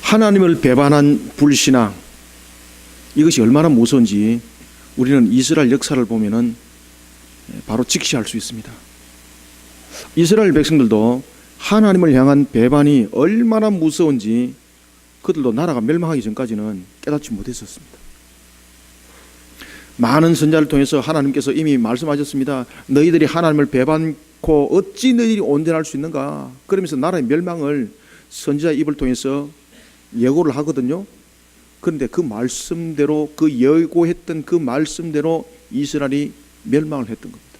하나님을 배반한 불신앙, 이것이 얼마나 무서운지 우리는 이스라엘 역사를 보면은 바로 직시할 수 있습니다. 이스라엘 백성들도 하나님을 향한 배반이 얼마나 무서운지 그들도 나라가 멸망하기 전까지는 깨닫지 못했었습니다. 많은 선자를 통해서 하나님께서 이미 말씀하셨습니다. 너희들이 하나님을 배반코 어찌 너희들이 온전할 수 있는가? 그러면서 나라의 멸망을 선지자의 입을 통해서 예고를 하거든요. 그런데 그 말씀대로, 그 예고했던 그 말씀대로 이스라엘이 멸망을 했던 겁니다.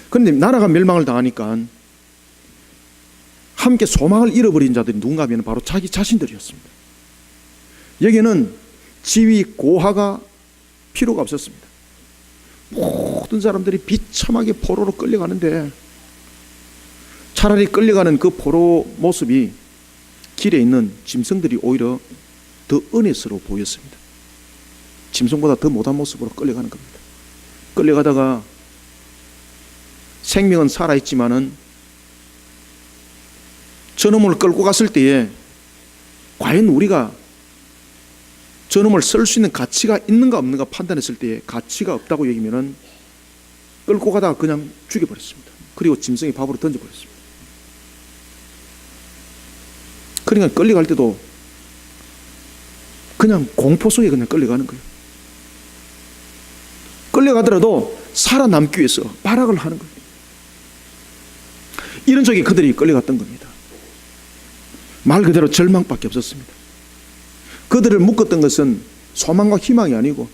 그런데 나라가 멸망을 당하니까 함께 소망을 잃어버린 자들이 누군가 하면 바로 자기 자신들이었습니다. 여기에는 지위 고하가 필요가 없었습니다. 모든 사람들이 비참하게 포로로 끌려가는데 차라리 끌려가는 그 포로 모습이 길에 있는 짐승들이 오히려 더 은혜스러워 보였습니다. 짐승보다 더 못한 모습으로 끌려가는 겁니다. 끌려가다가 생명은 살아있지만은 저놈을 끌고 갔을 때에 과연 우리가 저놈을 쓸 수 있는 가치가 있는가 없는가 판단했을 때에 가치가 없다고 여기면은 끌고 가다가 그냥 죽여버렸습니다. 그리고 짐승이 밥으로 던져버렸습니다. 그러니까 끌려갈 때도 그냥 공포 속에 그냥 끌려가는 거예요. 끌려가더라도 살아남기 위해서 발악을 하는 거예요. 이런 쪽에 그들이 끌려갔던 겁니다. 말 그대로 절망밖에 없었습니다. 그들을 묶었던 것은 소망과 희망이 아니고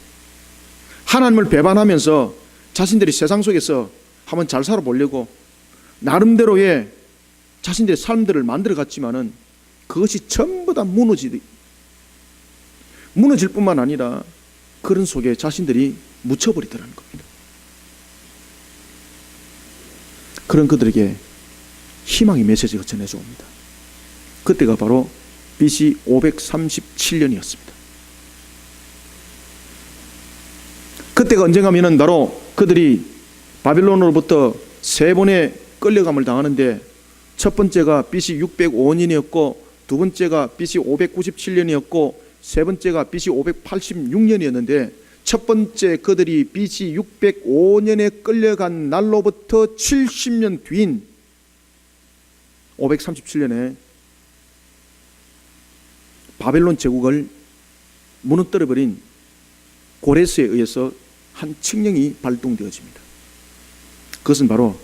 하나님을 배반하면서 자신들이 세상 속에서 한번 잘 살아보려고 나름대로의 자신들의 삶들을 만들어 갔지만은 그것이 전부 다 무너질 뿐만 아니라 그런 속에 자신들이 묻혀버리더라는 겁니다. 그런 그들에게 희망의 메시지가 전해져 옵니다. 그때가 바로 BC 537년이었습니다. 그때가 언젠가면은 바로 그들이 바빌론으로부터 세 번의 끌려감을 당하는데 첫 번째가 BC 605년이었고 두 번째가 BC 597년이었고 세 번째가 BC 586년이었는데 첫 번째 그들이 BC 605년에 끌려간 날로부터 70년 뒤인 537년에 바벨론 제국을 무너뜨려버린 고레스에 의해서 한 칙령이 발동되어집니다. 그것은 바로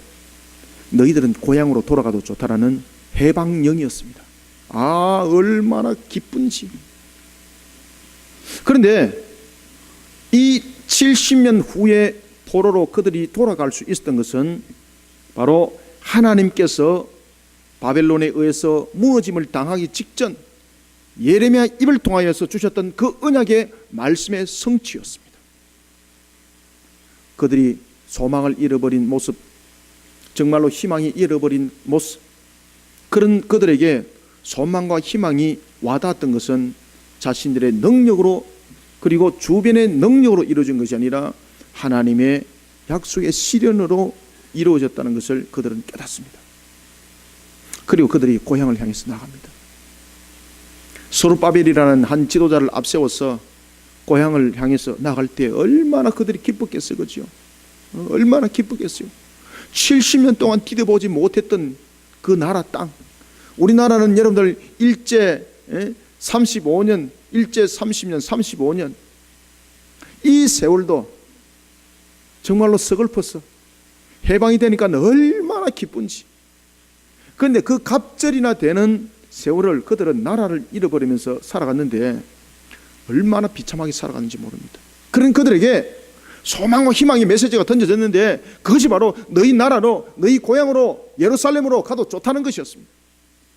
너희들은 고향으로 돌아가도 좋다라는 해방령이었습니다. 아, 얼마나 기쁜지. 그런데 이 70년 후에 포로로 그들이 돌아갈 수 있었던 것은 바로 하나님께서 바벨론에 의해서 무너짐을 당하기 직전 예레미야 입을 통하여서 주셨던 그 언약의 말씀의 성취였습니다. 그들이 소망을 잃어버린 모습, 정말로 희망이 잃어버린 모습, 그런 그들에게 소망과 희망이 와닿았던 것은 자신들의 능력으로 그리고 주변의 능력으로 이루어진 것이 아니라 하나님의 약속의 실현으로 이루어졌다는 것을 그들은 깨닫습니다. 그리고 그들이 고향을 향해서 나갑니다. 스룹바벨이라는 한 지도자를 앞세워서 고향을 향해서 나갈 때 얼마나 그들이 기뻤겠어요. 그렇죠? 얼마나 기쁘겠어요. 70년 동안 디뎌보지 못했던 그 나라 땅, 우리나라는 여러분들 일제 35년, 일제 30년, 35년 이 세월도 정말로 서글퍼서 해방이 되니까 얼마나 기쁜지. 그런데 그 갑절이나 되는 세월을 그들은 나라를 잃어버리면서 살아갔는데 얼마나 비참하게 살아갔는지 모릅니다. 그런 그들에게 소망과 희망의 메시지가 던져졌는데 그것이 바로 너희 나라로, 너희 고향으로, 예루살렘으로 가도 좋다는 것이었습니다.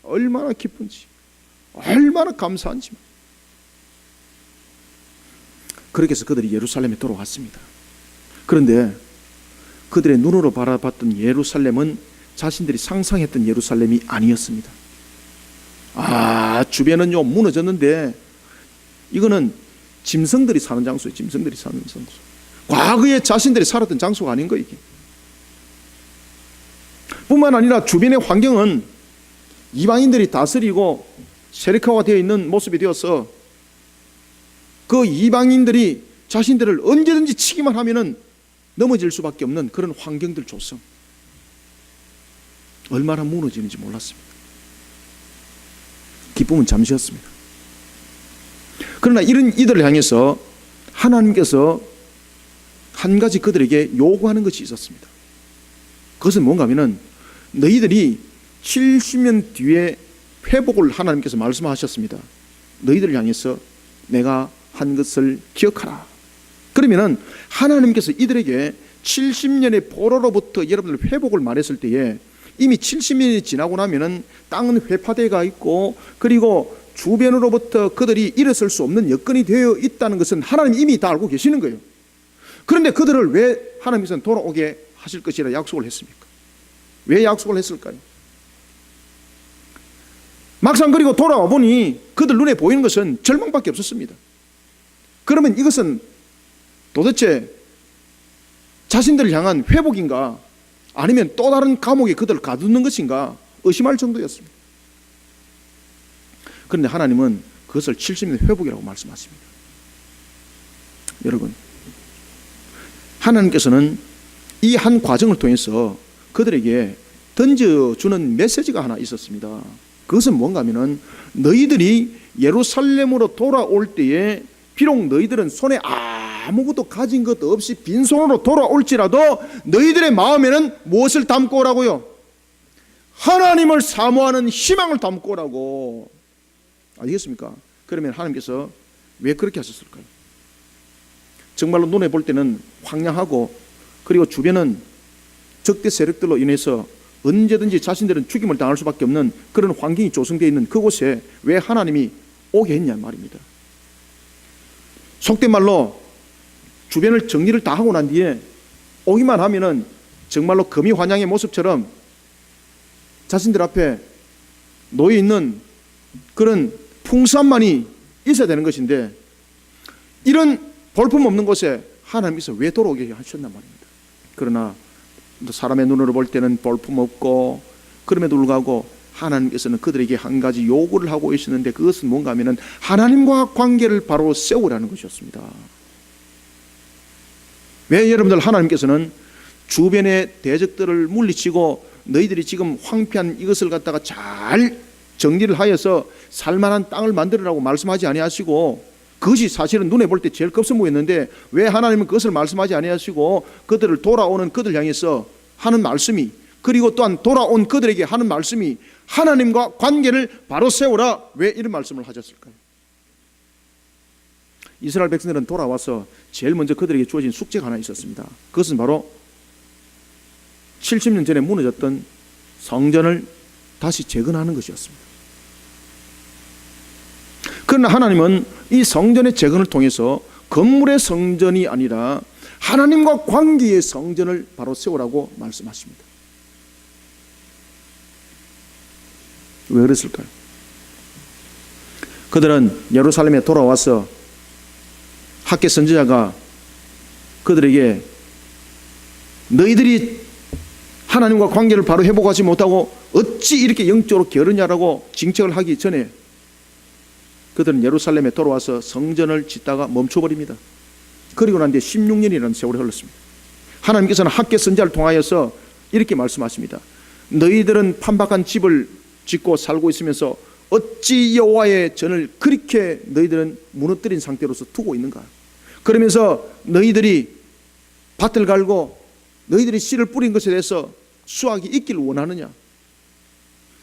얼마나 기쁜지, 얼마나 감사한지. 그렇게 해서 그들이 예루살렘에 돌아왔습니다. 그런데 그들의 눈으로 바라봤던 예루살렘은 자신들이 상상했던 예루살렘이 아니었습니다. 주변은요 무너졌는데 이거는 짐승들이 사는 장소예요. 짐승들이 사는 장소. 과거에 자신들이 살았던 장소가 아닌 거예요. 이게. 뿐만 아니라 주변의 환경은 이방인들이 다스리고 세력화되어 있는 모습이 되어서 그 이방인들이 자신들을 언제든지 치기만 하면은 넘어질 수밖에 없는 그런 환경들 조성. 얼마나 무너지는지 몰랐습니다. 기쁨은 잠시였습니다. 그러나 이런 이들을 향해서 하나님께서 한 가지 그들에게 요구하는 것이 있었습니다. 그것은 뭔가 하면은 너희들이 70년 뒤에 회복을 하나님께서 말씀하셨습니다. 너희들을 향해서 내가 한 것을 기억하라. 그러면은 하나님께서 이들에게 70년의 포로로부터 여러분들 회복을 말했을 때에 이미 70년이 지나고 나면은 땅은 회파대가 있고 그리고 주변으로부터 그들이 일어설 수 없는 여건이 되어 있다는 것은 하나님 이미 다 알고 계시는 거예요. 그런데 그들을 왜 하나님께서는 돌아오게 하실 것이라 약속을 했습니까? 왜 약속을 했을까요? 막상 그리고 돌아와 보니 그들 눈에 보이는 것은 절망밖에 없었습니다. 그러면 이것은 도대체 자신들을 향한 회복인가 아니면 또 다른 감옥에 그들을 가두는 것인가 의심할 정도였습니다. 그런데 하나님은 그것을 70년 회복이라고 말씀하십니다. 여러분, 하나님께서는 이 한 과정을 통해서 그들에게 던져주는 메시지가 하나 있었습니다. 그것은 뭔가 하면은 너희들이 예루살렘으로 돌아올 때에 비록 너희들은 손에 아무것도 가진 것 없이 빈손으로 돌아올지라도 너희들의 마음에는 무엇을 담고 오라고요? 하나님을 사모하는 희망을 담고 오라고. 아시겠습니까? 그러면 하나님께서 왜 그렇게 하셨을까요? 정말로 눈에 볼 때는 황량하고 그리고 주변은 적대 세력들로 인해서 언제든지 자신들은 죽임을 당할 수밖에 없는 그런 환경이 조성되어 있는 그곳에 왜 하나님이 오게 했냐 말입니다. 속된 말로 주변을 정리를 다 하고 난 뒤에 오기만 하면은 정말로 금이환양의 모습처럼 자신들 앞에 놓여 있는 그런 풍수함만이 있어야 되는 것인데 이런 볼품 없는 곳에 하나님께서 왜 돌아오게 하셨단 말입니다. 그러나 사람의 눈으로 볼 때는 볼품 없고 그럼에도 불구하고 하나님께서는 그들에게 한 가지 요구를 하고 계시는데 그것은 뭔가 하면은 하나님과 관계를 바로 세우라는 것이었습니다. 왜 여러분들 하나님께서는 주변의 대적들을 물리치고 너희들이 지금 황폐한 이것을 갖다가 잘 정리를 하여서 살만한 땅을 만들으라고 말씀하지 아니하시고 그것이 사실은 눈에 볼 때 제일 급선 보였는데 왜 하나님은 그것을 말씀하지 아니하시고 그들을 돌아오는 그들 향해서 하는 말씀이 그리고 또한 돌아온 그들에게 하는 말씀이 하나님과 관계를 바로 세우라 왜 이런 말씀을 하셨을까요? 이스라엘 백성들은 돌아와서 제일 먼저 그들에게 주어진 숙제가 하나 있었습니다. 그것은 바로 70년 전에 무너졌던 성전을 다시 재건하는 것이었습니다. 그러나 하나님은 이 성전의 재건을 통해서 건물의 성전이 아니라 하나님과 관계의 성전을 바로 세우라고 말씀하십니다. 왜 그랬을까요? 그들은 예루살렘에 돌아와서 학개 선지자가 그들에게 너희들이 하나님과 관계를 바로 회복하지 못하고 어찌 이렇게 영적으로 게으르냐라고 징책을 하기 전에 그들은 예루살렘에 돌아와서 성전을 짓다가 멈춰버립니다. 그리고 난 뒤에 16년이라는 세월이 흘렀습니다. 하나님께서는 학개 선지자를 통하여서 이렇게 말씀하십니다. 너희들은 판박한 집을 짓고 살고 있으면서 어찌 여호와의 전을 그렇게 너희들은 무너뜨린 상태로서 두고 있는가? 그러면서 너희들이 밭을 갈고 너희들이 씨를 뿌린 것에 대해서 수확이 있기를 원하느냐?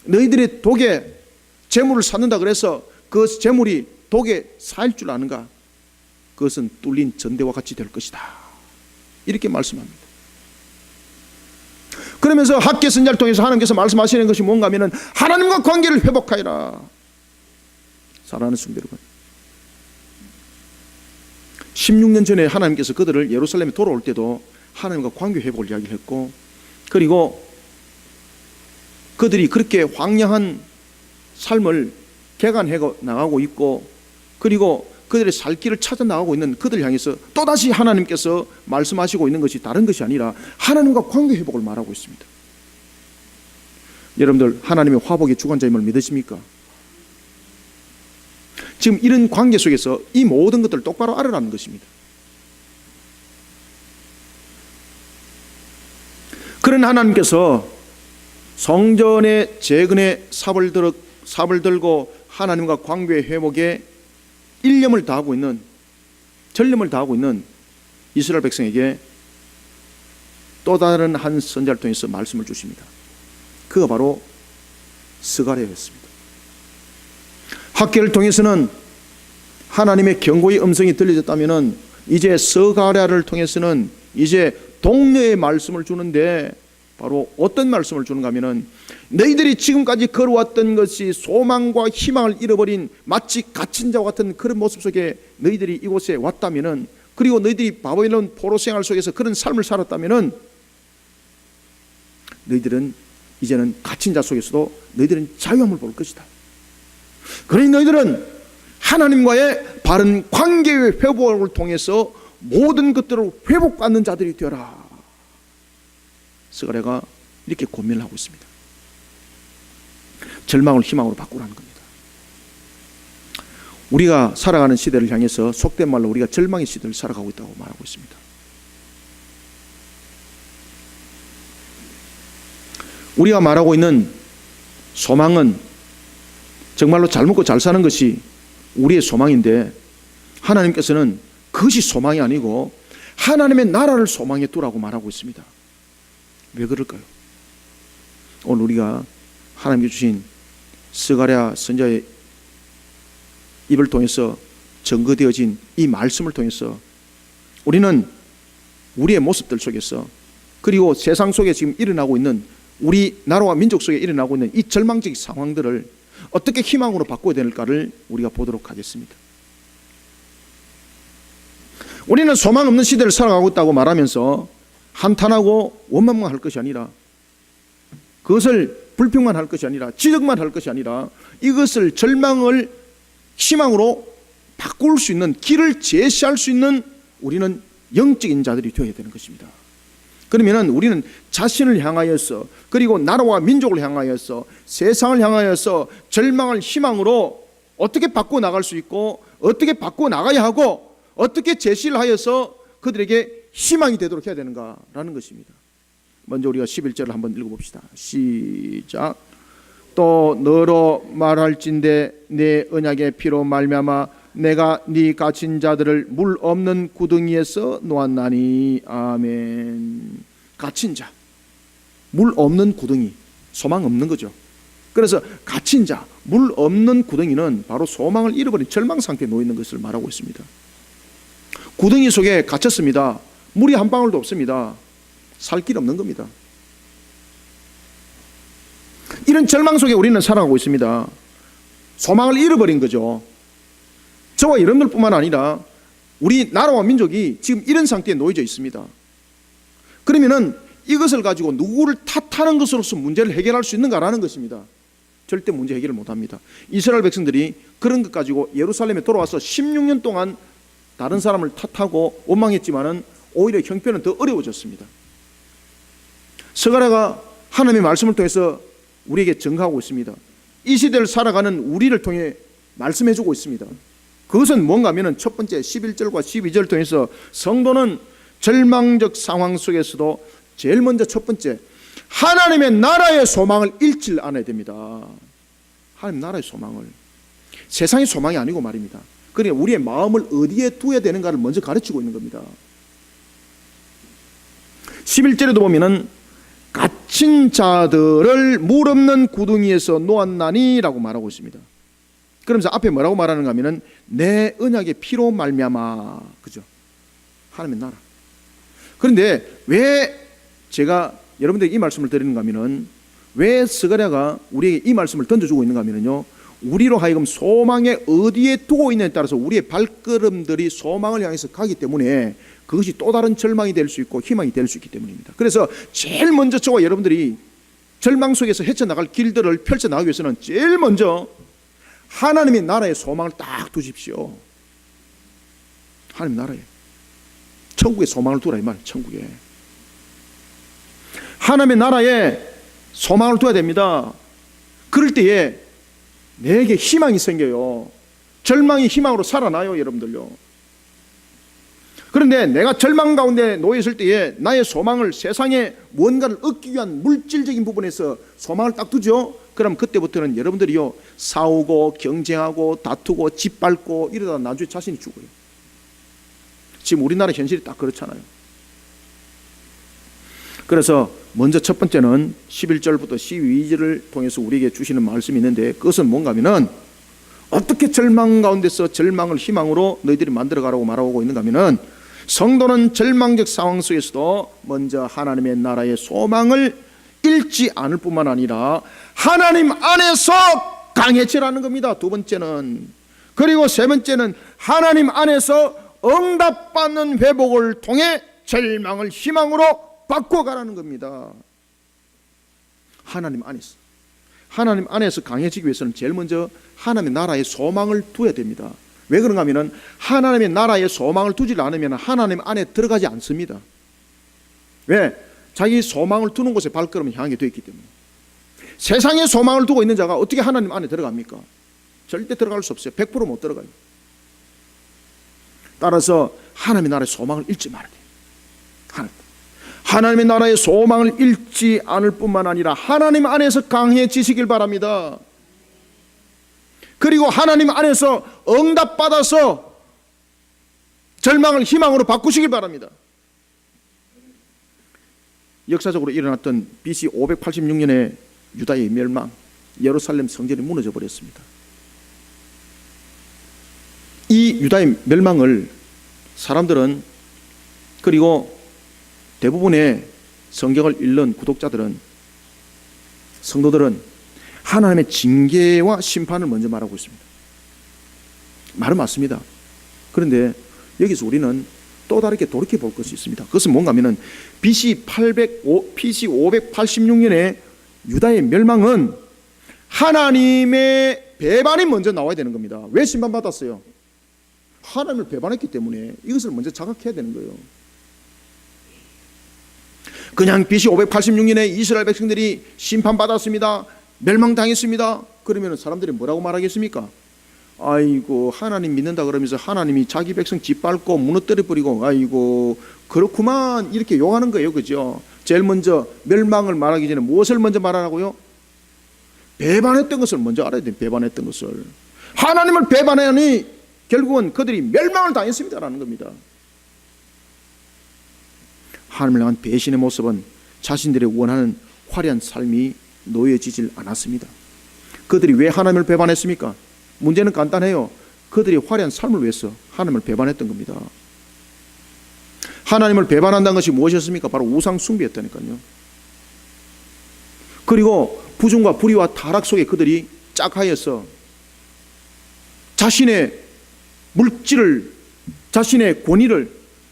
너희들이 독에 재물을 쌓는다 그래서 그 재물이 독에 쌓일 줄 아는가? 그것은 뚫린 전대와 같이 될 것이다. 이렇게 말씀합니다. 그러면서 학개 선지자를 통해서 하나님께서 말씀하시는 것이 뭔가 하면은 하나님과 관계를 회복하여라. 사랑하는 성도 여러분, 16년 전에 하나님께서 그들을 예루살렘에 돌아올 때도 하나님과 관계 회복을 이야기했고 그리고 그들이 그렇게 황량한 삶을 개간해 나가고 있고 그리고 그들의 살 길을 찾아 나가고 있는 그들 향해서 또다시 하나님께서 말씀하시고 있는 것이 다른 것이 아니라 하나님과 관계 회복을 말하고 있습니다. 여러분들 하나님의 화복의 주관자임을 믿으십니까? 지금 이런 관계 속에서 이 모든 것들을 똑바로 알아라는 것입니다. 그런 하나님께서 성전의 재건의 삽을 들고 하나님과 관계의 회복에 일념을 다하고 있는, 전념을 다하고 있는 이스라엘 백성에게 또 다른 한 선지자를 통해서 말씀을 주십니다. 그가 바로 스가랴였습니다. 학개를 통해서는 하나님의 경고의 음성이 들려졌다면 이제 스가랴를 통해서는 이제 동료의 말씀을 주는데, 바로 어떤 말씀을 주는가 하면은 너희들이 지금까지 걸어왔던 것이 소망과 희망을 잃어버린 마치 갇힌 자와 같은 그런 모습 속에 너희들이 이곳에 왔다면은, 그리고 너희들이 바벨론 포로 생활 속에서 그런 삶을 살았다면은 너희들은 이제는 갇힌 자 속에서도 너희들은 자유함을 볼 것이다. 그러니 너희들은 하나님과의 바른 관계의 회복을 통해서 모든 것들을 회복받는 자들이 되어라. 스가랴가 이렇게 권면을 하고 있습니다. 절망을 희망으로 바꾸라는 겁니다. 우리가 살아가는 시대를 향해서 속된 말로 우리가 절망의 시대를 살아가고 있다고 말하고 있습니다. 우리가 말하고 있는 소망은 정말로 잘 먹고 잘 사는 것이 우리의 소망인데, 하나님께서는 그것이 소망이 아니고 하나님의 나라를 소망에 두라고 말하고 있습니다. 왜 그럴까요? 오늘 우리가 하나님께 주신 스가랴 선지자의 입을 통해서 증거되어진 이 말씀을 통해서 우리는 우리의 모습들 속에서, 그리고 세상 속에 지금 일어나고 있는 우리 나라와 민족 속에 일어나고 있는 이 절망적 상황들을 어떻게 희망으로 바꿔야 될까를 우리가 보도록 하겠습니다. 우리는 소망 없는 시대를 살아가고 있다고 말하면서 한탄하고 원망만 것이 아니라, 그것을 불평만 할 것이 아니라, 지적만 할 것이 아니라, 이것을 절망을 희망으로 바꿀 수 있는 길을 제시할 수 있는 우리는 영적인 자들이 되어야 되는 것입니다. 그러면 우리는 자신을 향하여서, 그리고 나라와 민족을 향하여서, 세상을 향하여서 절망을 희망으로 어떻게 바꿔 나갈 수 있고, 어떻게 바꿔 나가야 하고, 어떻게 제시를 하여서 그들에게 희망이 되도록 해야 되는가라는 것입니다. 먼저 우리가 11절을 한번 읽어봅시다. 시작. 또 너로 말할진대 내 언약의 피로 말미암아 내가 네 갇힌 자들을 물 없는 구덩이에서 놓았나니. 아멘. 갇힌 자, 물 없는 구덩이, 소망 없는 거죠. 그래서 갇힌 자, 물 없는 구덩이는 바로 소망을 잃어버린 절망 상태에 놓여 있는 것을 말하고 있습니다. 구덩이 속에 갇혔습니다. 물이 한 방울도 없습니다. 살 길 없는 겁니다. 이런 절망 속에 우리는 살아가고 있습니다. 소망을 잃어버린 거죠. 저와 여러분들뿐만 아니라 우리 나라와 민족이 지금 이런 상태에 놓여져 있습니다. 그러면은 이것을 가지고 누구를 탓하는 것으로서 문제를 해결할 수 있는가라는 것입니다. 절대 문제 해결을 못합니다. 이스라엘 백성들이 그런 것 가지고 예루살렘에 돌아와서 16년 동안 다른 사람을 탓하고 원망했지만은 오히려 형편은 더 어려워졌습니다. 스가랴가 하나님의 말씀을 통해서 우리에게 증거하고 있습니다. 이 시대를 살아가는 우리를 통해 말씀해주고 있습니다. 그것은 뭔가 하면 첫 번째 11절과 12절을 통해서 성도는 절망적 상황 속에서도 제일 먼저 첫 번째 하나님의 나라의 소망을 잃지 않아야 됩니다. 하나님 나라의 소망을, 세상의 소망이 아니고 말입니다. 그러니까 우리의 마음을 어디에 두어야 되는가를 먼저 가르치고 있는 겁니다. 11절에도 보면은 갇힌 자들을 물 없는 구덩이에서 놓았나니 라고 말하고 있습니다. 그러면서 앞에 뭐라고 말하는가 하면은 내 언약의 피로 말미암아, 그죠? 하나님의 나라. 그런데 왜 제가 여러분들에게 이 말씀을 드리는가 하면은, 왜 스가랴가 우리에게 이 말씀을 던져주고 있는가 하면요, 우리로 하여금 소망에 어디에 두고 있느냐에 따라서 우리의 발걸음들이 소망을 향해서 가기 때문에 그것이 또 다른 절망이 될 수 있고 희망이 될 수 있기 때문입니다. 그래서 제일 먼저 저와 여러분들이 절망 속에서 헤쳐나갈 길들을 펼쳐나가기 위해서는 제일 먼저 하나님의 나라의 소망을 딱 두십시오. 하나님 나라에, 천국에 소망을 두라 이 말. 천국에 하나님의 나라에 소망을 둬야 됩니다. 그럴 때에 내게 희망이 생겨요. 절망이 희망으로 살아나요, 여러분들요. 그런데 내가 절망 가운데 놓여 있을 때에 나의 소망을 세상에 무언가를 얻기 위한 물질적인 부분에서 소망을 딱 두죠. 그럼 그때부터는 여러분들이요, 싸우고 경쟁하고 다투고 짓밟고 이러다 나중에 자신이 죽어요. 지금 우리나라 현실이 딱 그렇잖아요. 그래서 먼저 첫 번째는 11절부터 12절을 통해서 우리에게 주시는 말씀이 있는데, 그것은 뭔가 하면은 어떻게 절망 가운데서 절망을 희망으로 너희들이 만들어가라고 말하고 있는가 하면은, 성도는 절망적 상황 속에서도 먼저 하나님의 나라의 소망을 잃지 않을 뿐만 아니라 하나님 안에서 강해지라는 겁니다. 두 번째는. 그리고 세 번째는 하나님 안에서 응답받는 회복을 통해 절망을 희망으로 바꿔가라는 겁니다. 하나님 안에서 강해지기 위해서는 제일 먼저 하나님의 나라의 소망을 두어야 됩니다. 왜 그런가 하면 하나님의 나라의 소망을 두지 않으면 하나님 안에 들어가지 않습니다. 왜? 자기 소망을 두는 곳에 발걸음을 향하게 되어 있기 때문에. 세상에 소망을 두고 있는 자가 어떻게 하나님 안에 들어갑니까? 절대 들어갈 수 없어요. 100% 못 들어가요. 따라서 하나님의 나라의 소망을 잃지 말아야 돼요. 하나님의 나라의 소망을 잃지 않을 뿐만 아니라 하나님 안에서 강해지시길 바랍니다. 그리고 하나님 안에서 응답받아서 절망을 희망으로 바꾸시길 바랍니다. 역사적으로 일어났던 BC 586년의 유다의 멸망, 예루살렘 성전이 무너져 버렸습니다. 이 유다의 멸망을 사람들은, 그리고 대부분의 성경을 읽는 구독자들은, 성도들은 하나님의 징계와 심판을 먼저 말하고 있습니다. 말은 맞습니다. 그런데 여기서 우리는 또 다르게 돌이켜 볼 것이 있습니다. 그것은 뭔가 하면 BC 586년에 유다의 멸망은 하나님의 배반이 먼저 나와야 되는 겁니다. 왜 심판받았어요? 하나님을 배반했기 때문에 이것을 먼저 자각해야 되는 거예요. 그냥 BC 586년에 이스라엘 백성들이 심판받았습니다, 멸망당했습니다, 그러면 사람들이 뭐라고 말하겠습니까? 아이고, 하나님 믿는다 그러면서 하나님이 자기 백성 짓밟고 무너뜨려 버리고, 아이고 그렇구만, 이렇게 욕하는 거예요. 그죠? 제일 먼저 멸망을 말하기 전에 무엇을 먼저 말하라고요? 배반했던 것을 먼저 알아야 돼요. 배반했던 것을. 하나님을 배반하니 결국은 그들이 멸망을 당했습니다라는 겁니다. 하나님을 향한 배신의 모습은 자신들의 원하는 화려한 삶이 놓여지질 않았습니다. 그들이 왜 하나님을 배반했습니까? 문제는 간단해요. 그들이 화려한 삶을 위해서 하나님을 배반했던 겁니다. 하나님을 배반한다는 것이 무엇이었습니까? 바로 우상 숭배였다니까요. 그리고 부정과 불의와 타락 속에 그들이 짝하여서 자신의 물질을, 자신의 권위를,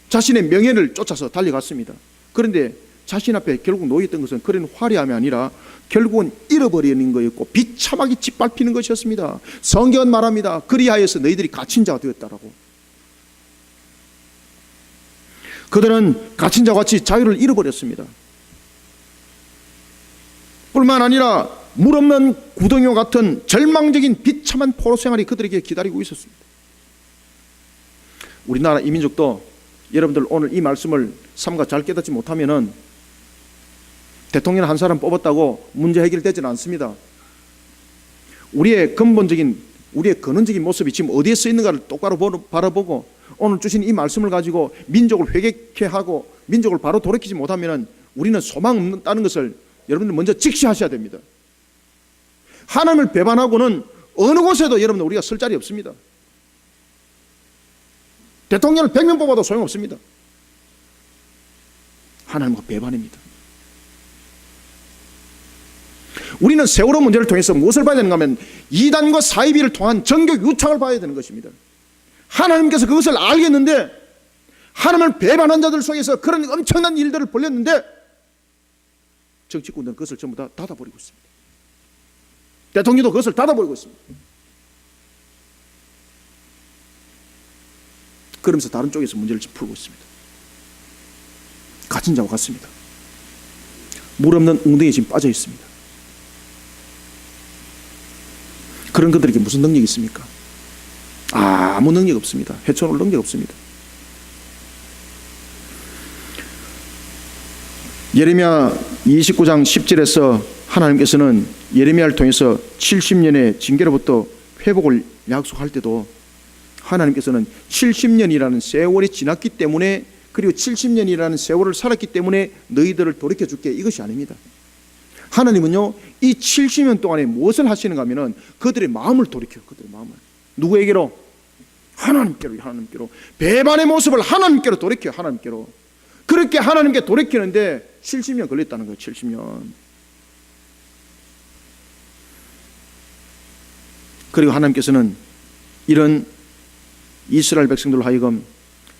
자신의 명예를 쫓아서 달려갔습니다. 그런데 자신 앞에 결국 놓였던 것은 그런 화려함이 아니라 결국은 잃어버리는 거였고 비참하게 짓밟히는 것이었습니다. 성경은 말합니다. 그리하여서 너희들이 갇힌 자가 되었다라고. 그들은 갇힌 자와 같이 자유를 잃어버렸습니다. 뿐만 아니라 물 없는 구덩이와 같은 절망적인 비참한 포로 생활이 그들에게 기다리고 있었습니다. 우리나라 이민족도 여러분들 오늘 이 말씀을 삼가 잘 깨닫지 못하면은 대통령 한 사람 뽑았다고 문제 해결되지는 않습니다. 우리의 근본적인, 우리의 근원적인 모습이 지금 어디에 써 있는가를 똑바로 바라보고 오늘 주신 이 말씀을 가지고 민족을 회개케 하고 민족을 바로 돌이키지 못하면 우리는 소망 없다는 것을 여러분들 먼저 직시하셔야 됩니다. 하나님을 배반하고는 어느 곳에도 여러분들 우리가 설 자리 없습니다. 대통령을 100명 뽑아도 소용없습니다. 하나님과 배반입니다. 우리는 세월호 문제를 통해서 무엇을 봐야 되는가 하면 이단과 사이비를 통한 정교 유착을 봐야 되는 것입니다. 하나님께서 그것을 알겠는데 하나님을 배반한 자들 속에서 그런 엄청난 일들을 벌였는데 정치꾼들은 그것을 전부 다 닫아버리고 있습니다. 대통령도 그것을 닫아버리고 있습니다. 그러면서 다른 쪽에서 문제를 풀고 있습니다. 갇힌 자와 같습니다. 물 없는 웅덩이에 지금 빠져 있습니다. 그런 그들에게 무슨 능력이 있습니까? 아무 능력 없습니다. 헤쳐놓을 능력 없습니다. 예레미야 29장 10절에서 하나님께서는 예레미야를 통해서 70년의 징계로부터 회복을 약속할 때도 하나님께서는 70년이라는 세월이 지났기 때문에, 그리고 70년이라는 세월을 살았기 때문에 너희들을 돌이켜줄게, 이것이 아닙니다. 하나님은요, 이 70년 동안에 무엇을 하시는가 하면은 그들의 마음을 돌이켜요. 그들의 마음을. 누구에게로? 하나님께로. 하나님께로. 배반의 모습을 하나님께로 돌이켜요. 하나님께로. 그렇게 하나님께 돌이키는데 70년 걸렸다는 거예요. 70년. 그리고 하나님께서는 이런 이스라엘 백성들로 하여금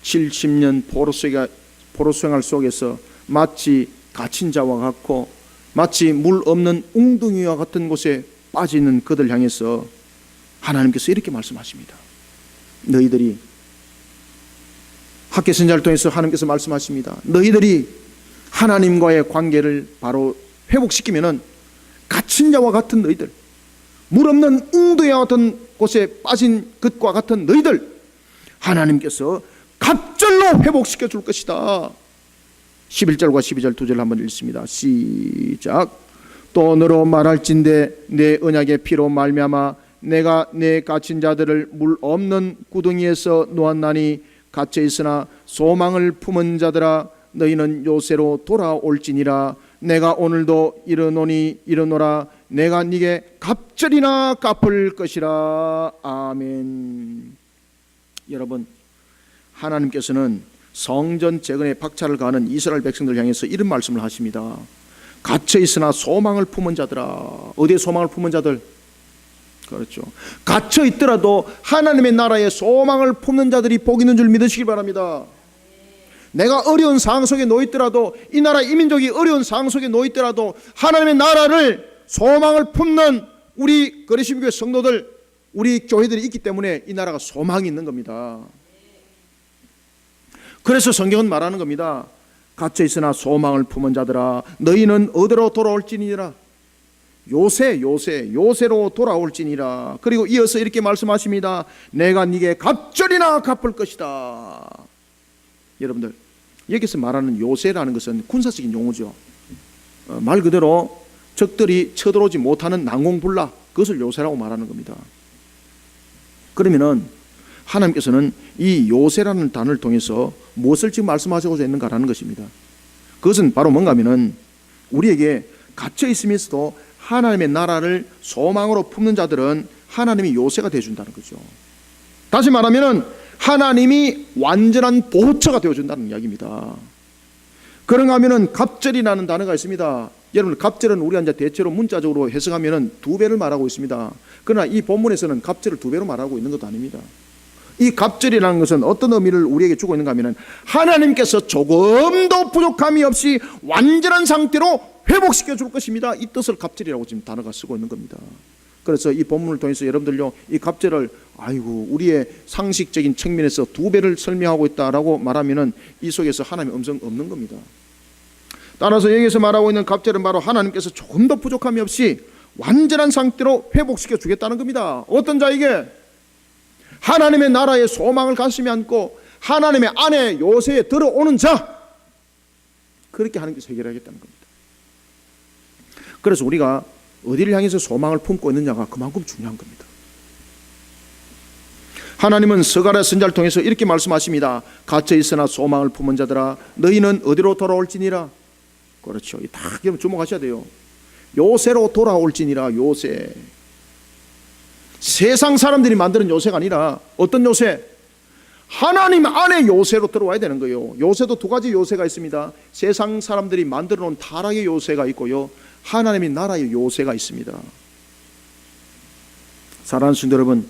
70년 포로 생활 속에서 마치 갇힌 자와 같고 마치 물 없는 웅덩이와 같은 곳에 빠지는 그들 향해서 하나님께서 이렇게 말씀하십니다. 너희들이, 학개 선지자를 통해서 하나님께서 말씀하십니다. 너희들이 하나님과의 관계를 바로 회복시키면은 갇힌 자와 같은 너희들, 물 없는 웅덩이와 같은 곳에 빠진 것과 같은 너희들, 하나님께서 갑절로 회복시켜 줄 것이다. 11절과 12절 두 절 한번 읽습니다. 시작. 또 너로 말할진대 내 언약의 피로 말미암아 내가 내 갇힌 자들을 물 없는 구덩이에서 놓았나니 갇혀 있으나 소망을 품은 자들아 너희는 요새로 돌아올지니라. 내가 오늘도 이르노라. 내가 네게 갑절이나 갚을 것이라. 아멘. 여러분, 하나님께서는 성전 재건에 박차를 가하는 이스라엘 백성들 향해서 이런 말씀을 하십니다. 갇혀 있으나 소망을 품은 자들아. 어디에 소망을 품은 자들? 그렇죠. 갇혀 있더라도 하나님의 나라에 소망을 품는 자들이 복 있는 줄 믿으시기 바랍니다. 내가 어려운 상황 속에 놓여 있더라도, 이 나라 이민족이 어려운 상황 속에 놓여 있더라도 하나님의 나라를 소망을 품는 우리 거리심교회 성도들, 우리 교회들이 있기 때문에 이 나라가 소망이 있는 겁니다. 그래서 성경은 말하는 겁니다. 갇혀 있으나 소망을 품은 자들아 너희는 어디로 돌아올지니라. 요새로 돌아올지니라. 그리고 이어서 이렇게 말씀하십니다. 내가 네게 갑절이나 갚을 것이다. 여러분들, 여기서 말하는 요새라는 것은 군사적인 용어죠. 말 그대로 적들이 쳐들어오지 못하는 난공불락, 그것을 요새라고 말하는 겁니다. 그러면은 하나님께서는 이 요새라는 단어를 통해서 무엇을 지금 말씀하시고자 했는가라는 것입니다. 그것은 바로 뭔가 하면은 우리에게 갇혀 있으면서도 하나님의 나라를 소망으로 품는 자들은 하나님이 요새가 되어준다는 거죠. 다시 말하면은 하나님이 완전한 보호처가 되어준다는 이야기입니다. 그런가 하면은 갑절이라는 단어가 있습니다. 여러분, 갑절은 우리가 이제 대체로 문자적으로 해석하면은 2배를 말하고 있습니다. 그러나 이 본문에서는 갑절을 2배로 말하고 있는 것도 아닙니다. 이 갑절이라는 것은 어떤 의미를 우리에게 주고 있는가 하면은 하나님께서 조금도 부족함이 없이 완전한 상태로 회복시켜 줄 것입니다. 이 뜻을 갑절이라고 지금 단어가 쓰고 있는 겁니다. 그래서 이 본문을 통해서 여러분들요, 이 갑절을 우리의 상식적인 측면에서 2배를 설명하고 있다라고 말하면은 이 속에서 하나님의 음성 없는 겁니다. 따라서 여기서 말하고 있는 갑절은 바로 하나님께서 조금도 부족함이 없이 완전한 상태로 회복시켜 주겠다는 겁니다. 어떤 자에게? 하나님의 나라에 소망을 가슴에 안고 하나님의 안에 요새에 들어오는 자, 그렇게 하나님께서 해결하겠다는 겁니다. 그래서 우리가 어디를 향해서 소망을 품고 있느냐가 그만큼 중요한 겁니다. 하나님은 스가랴 선지자를 통해서 이렇게 말씀하십니다. 갇혀 있으나 소망을 품은 자들아 너희는 어디로 돌아올지니라. 그렇죠. 딱 주목하셔야 돼요. 요새로 돌아올지니라. 요새. 세상 사람들이 만드는 요새가 아니라 어떤 요새? 하나님 안에 요새로 들어와야 되는 거예요. 요새도 2가지 요새가 있습니다. 세상 사람들이 만들어 놓은 타락의 요새가 있고요, 하나님의 나라의 요새가 있습니다. 사랑하는 성도 여러분,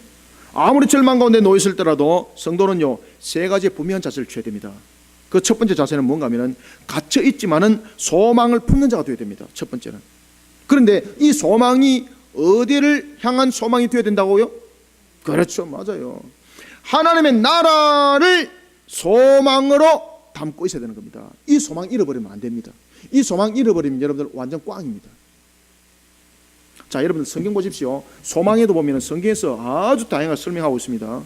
아무리 절망 가운데 놓여 있을 때라도 성도는요 3가지의 분명한 자세를 취해야 됩니다. 그 첫 번째 자세는 뭔가 하면은 갇혀 있지만은 소망을 품는 자가 되어야 됩니다. 첫 번째는. 그런데 이 소망이 어디를 향한 소망이 되어야 된다고요? 그렇죠, 맞아요. 하나님의 나라를 소망으로 담고 있어야 되는 겁니다. 이 소망 잃어버리면 안 됩니다. 이 소망 잃어버리면 여러분들 완전 꽝입니다. 자, 여러분들 성경 보십시오. 소망에도 보면 성경에서 아주 다양하게 설명하고 있습니다.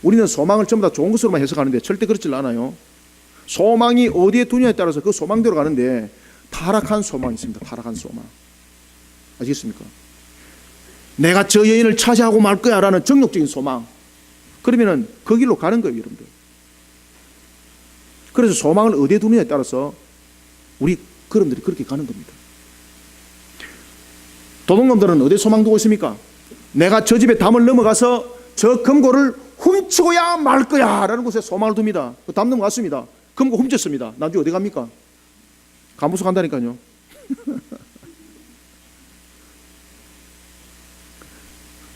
우리는 소망을 전부 다 좋은 것으로만 해석하는데 절대 그렇지 않아요. 소망이 어디에 두냐에 따라서 그 소망대로 가는데 타락한 소망이 있습니다. 타락한 소망. 아시겠습니까? 내가 저 여인을 차지하고 말 거야 라는 정욕적인 소망. 그러면은 그 길로 가는 거예요, 여러분들. 그래서 소망을 어디에 두느냐에 따라서 우리 그놈들이 그렇게 가는 겁니다. 도둑놈들은 어디에 소망 두고 있습니까? 내가 저 집에 담을 넘어가서 저 금고를 훔치고야 말 거야 라는 곳에 소망을 둡니다. 그 담 넘어갔습니다. 금고 훔쳤습니다. 나중에 어디 갑니까? 감옥소 간다니까요.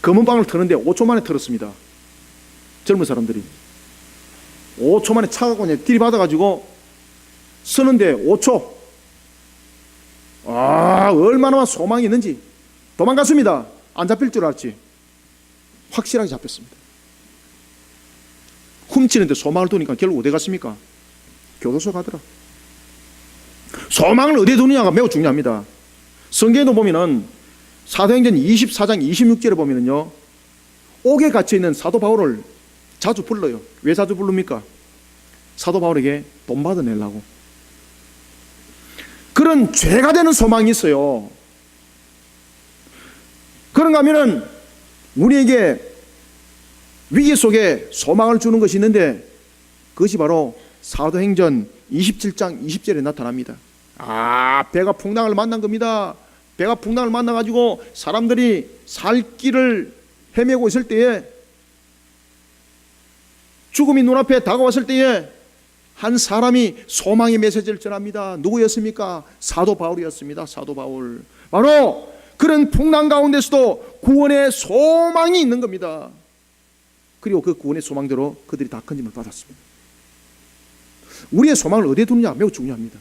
검은방을 트는데 5초 만에 틀었습니다. 젊은 사람들이 5초 만에 차가고 그냥 들이받아가지고 쓰는데 5초. 얼마나 소망이 있는지. 도망갔습니다. 안 잡힐 줄 알았지. 확실하게 잡혔습니다. 훔치는데 소망을 두니까 결국 어디 갔습니까? 교도소 가더라. 소망을 어디에 두느냐가 매우 중요합니다. 성경에도 보면은 사도행전 24장 26절에 보면은요, 옥에 갇혀있는 사도 바울을 자주 불러요. 왜 자주 부릅니까? 사도 바울에게 돈 받아내려고. 그런 죄가 되는 소망이 있어요. 그런가 하면은 우리에게 위기 속에 소망을 주는 것이 있는데 그것이 바로 사도행전 27장 20절에 나타납니다. 배가 풍랑을 만난 겁니다. 배가 풍랑을 만나가지고 사람들이 살 길을 헤매고 있을 때에, 죽음이 눈앞에 다가왔을 때에 한 사람이 소망의 메시지를 전합니다. 누구였습니까? 사도 바울이었습니다. 사도 바울. 바로 그런 풍랑 가운데서도 구원의 소망이 있는 겁니다. 그리고 그 구원의 소망대로 그들이 다 건짐을 받았습니다. 우리의 소망을 어디에 두느냐 매우 중요합니다.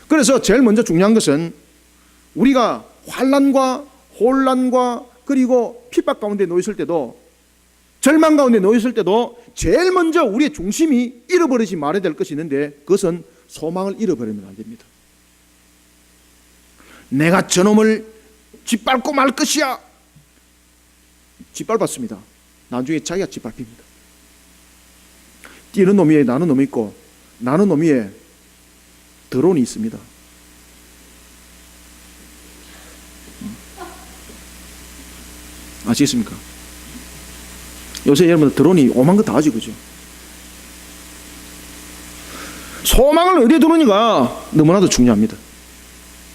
그래서 제일 먼저 중요한 것은 우리가 환난과 혼란과 그리고 핍박 가운데 놓였을 때도, 절망 가운데 놓였을 때도 제일 먼저 우리의 중심이 잃어버리지 말아야 될 것이 있는데 그것은 소망을 잃어버리면 안 됩니다. 내가 저놈을 짓밟고 말 것이야. 짓밟았습니다. 나중에 자기가 짓밟힙니다. 뛰는 놈 위에 나는 놈이 있고 나는 놈 위에 드론이 있습니다. 아시겠습니까? 요새 여러분들 드론이 오만 거 다 하지, 그죠? 소망을 어디에 두느냐가 너무나도 중요합니다.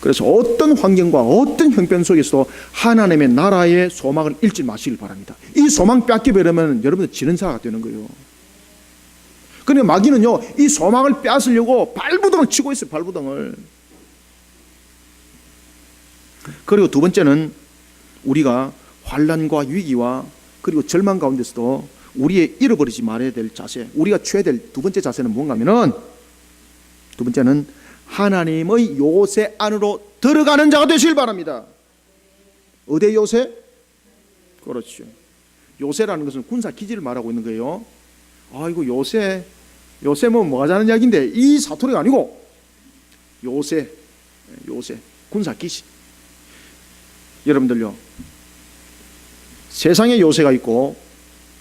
그래서 어떤 환경과 어떤 형편 속에서도 하나님의 나라의 소망을 잃지 마시길 바랍니다. 이 소망 뺏기버리면 여러분들 지는 자가 되는 거예요. 그런데 마귀는요, 이 소망을 뺏으려고 발부동을 치고 있어요. 발부동을. 그리고 두 번째는 우리가 환난과 위기와 그리고 절망 가운데서도 우리의 잃어버리지 말아야 될 자세, 우리가 취해야 될 두 번째 자세는 뭔가 하면은, 두 번째는 하나님의 요새 안으로 들어가는 자가 되시길 바랍니다. 어디의 요새? 그렇죠. 요새라는 것은 군사 기지를 말하고 있는 거예요. 이거 요새 뭐 하자는 이야기인데 이 사투리가 아니고 요새 군사 기지. 여러분들요, 세상에 요새가 있고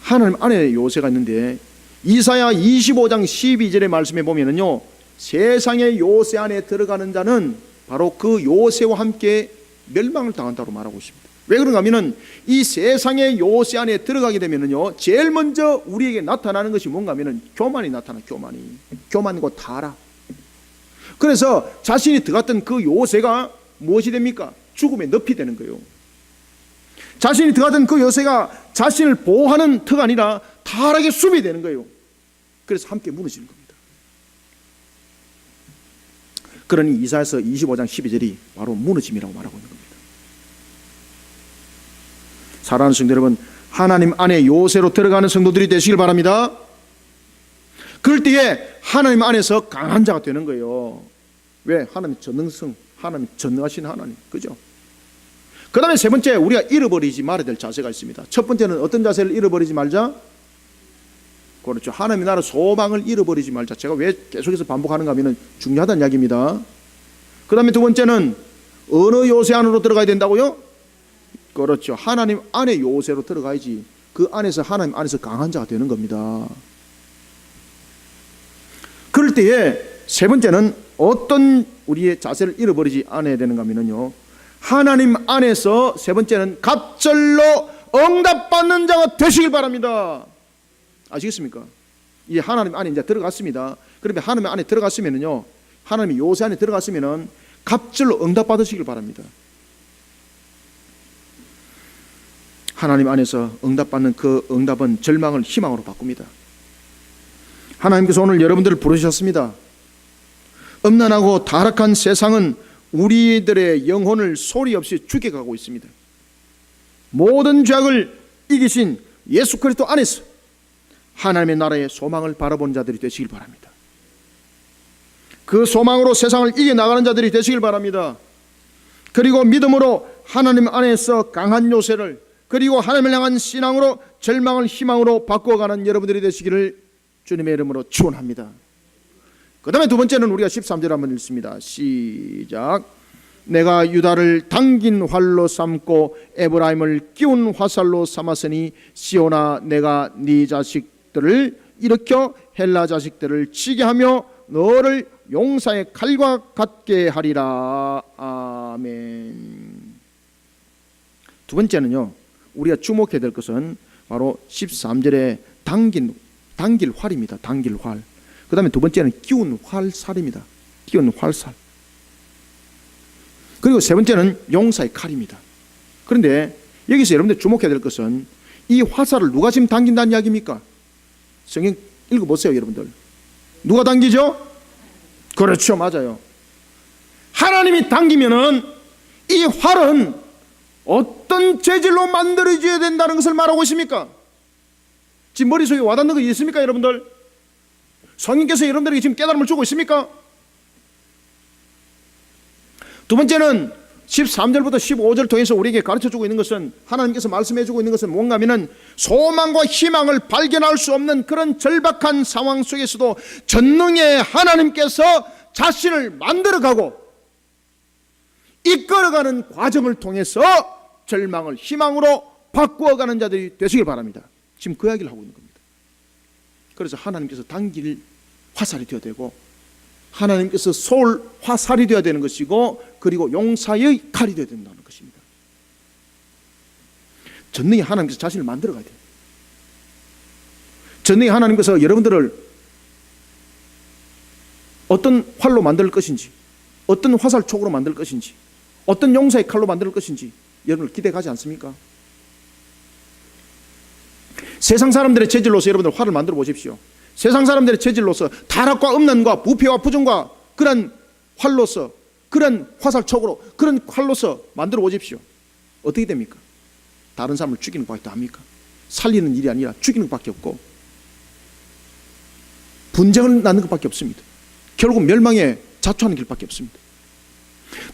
하나님 안에 요새가 있는데 이사야 25장 12절의 말씀에 보면은요, 세상의 요새 안에 들어가는 자는 바로 그 요새와 함께 멸망을 당한다고 말하고 있습니다. 왜 그런가 하면은 이 세상의 요새 안에 들어가게 되면은요, 제일 먼저 우리에게 나타나는 것이 뭔가 하면은 교만이 나타나. 교만과 타락. 그래서 자신이 들어갔던 그 요새가 무엇이 됩니까? 죽음의 늪이 되는 거예요. 자신이 들어갔던 그 요새가 자신을 보호하는 터가 아니라 타락의 숲이 되는 거예요. 그래서 함께 무너지는 겁니다. 그러니 이사야서 25장 12절이 바로 무너짐이라고 말하고 있는 겁니다. 사랑하는 성도 여러분, 하나님 안에 요새로 들어가는 성도들이 되시길 바랍니다. 그럴 때에 하나님 안에서 강한 자가 되는 거예요. 왜? 하나님 전능성, 하나님 전능하신 하나님, 그죠? 그 다음에 세 번째, 우리가 잃어버리지 말아야 될 자세가 있습니다. 첫 번째는 어떤 자세를 잃어버리지 말자? 그렇죠. 하나님의 나라 소망을 잃어버리지 말자. 제가 왜 계속해서 반복하는가 하면 중요하다는 이야기입니다. 그 다음에 두 번째는 어느 요새 안으로 들어가야 된다고요? 그렇죠. 하나님 안에 요새로 들어가야지 그 안에서 하나님 안에서 강한 자가 되는 겁니다. 그럴 때에 세 번째는 어떤 우리의 자세를 잃어버리지 않아야 되는가 하면요, 하나님 안에서 세 번째는 갑절로 응답받는 자가 되시길 바랍니다. 아시겠습니까? 이 하나님 안에 이제 들어갔습니다. 그러면 하나님 안에 들어갔으면요, 하나님의 요새 안에 들어갔으면은 갑절로 응답받으시길 바랍니다. 하나님 안에서 응답받는 그 응답은 절망을 희망으로 바꿉니다. 하나님께서 오늘 여러분들을 부르셨습니다. 음란하고 타락한 세상은 우리들의 영혼을 소리 없이 죽여가고 있습니다. 모든 죄악을 이기신 예수 그리스도 안에서 하나님의 나라의 소망을 바라보는 자들이 되시길 바랍니다. 그 소망으로 세상을 이겨나가는 자들이 되시길 바랍니다. 그리고 믿음으로 하나님 안에서 강한 요새를, 그리고 하나님을 향한 신앙으로 절망을 희망으로 바꿔가는 여러분들이 되시기를 주님의 이름으로 축원합니다. 그 다음에 두 번째는 우리가 13절 한번 읽습니다. 시작. 내가 유다를 당긴 활로 삼고 에브라임을 끼운 화살로 삼았으니 시온아, 내가 네 자식들을 일으켜 헬라 자식들을 치게 하며 너를 용사의 칼과 같게 하리라. 아멘. 두 번째는요, 우리가 주목해야 될 것은 바로 13절에 당길 활입니다. 당길 활. 그 다음에 두 번째는 끼운 활살입니다. 끼운 활살. 그리고 세 번째는 용사의 칼입니다. 그런데 여기서 여러분들 주목해야 될 것은 이 화살을 누가 지금 당긴다는 이야기입니까? 성경 읽어보세요, 여러분들. 누가 당기죠? 그렇죠, 맞아요. 하나님이 당기면은 이 활은 어떤 재질로 만들어져야 된다는 것을 말하고 있습니까? 지금 머릿속에 와닿는 거 있습니까, 여러분들? 성령께서 여러분들에게 지금 깨달음을 주고 있습니까? 두 번째는 13절부터 15절 통해서 우리에게 가르쳐주고 있는 것은, 하나님께서 말씀해주고 있는 것은 뭔가 하면 소망과 희망을 발견할 수 없는 그런 절박한 상황 속에서도 전능의 하나님께서 자신을 만들어가고 이끌어가는 과정을 통해서 절망을 희망으로 바꾸어가는 자들이 되시길 바랍니다. 지금 그 이야기를 하고 있는 겁니다. 그래서 하나님께서 당길 화살이 되어야 되고, 하나님께서 쏠 화살이 되어야 되는 것이고, 그리고 용사의 칼이 되어야 된다는 것입니다. 전능히 하나님께서 자신을 만들어가야 돼요. 전능히 하나님께서 여러분들을 어떤 활로 만들 것인지, 어떤 화살촉으로 만들 것인지, 어떤 용사의 칼로 만들 것인지 여러분들 기대가지 않습니까? 세상 사람들의 체질로서 여러분들 활을 만들어 보십시오. 세상 사람들의 체질로서 타락과 음란과 부패와 부정과 그런 활로서, 그런 화살촉으로, 그런 칼로서 만들어 보십시오. 어떻게 됩니까? 다른 사람을 죽이는 것밖에 합니까? 살리는 일이 아니라 죽이는 것밖에 없고 분쟁을 낳는 것밖에 없습니다. 결국 멸망에 자초하는 길밖에 없습니다.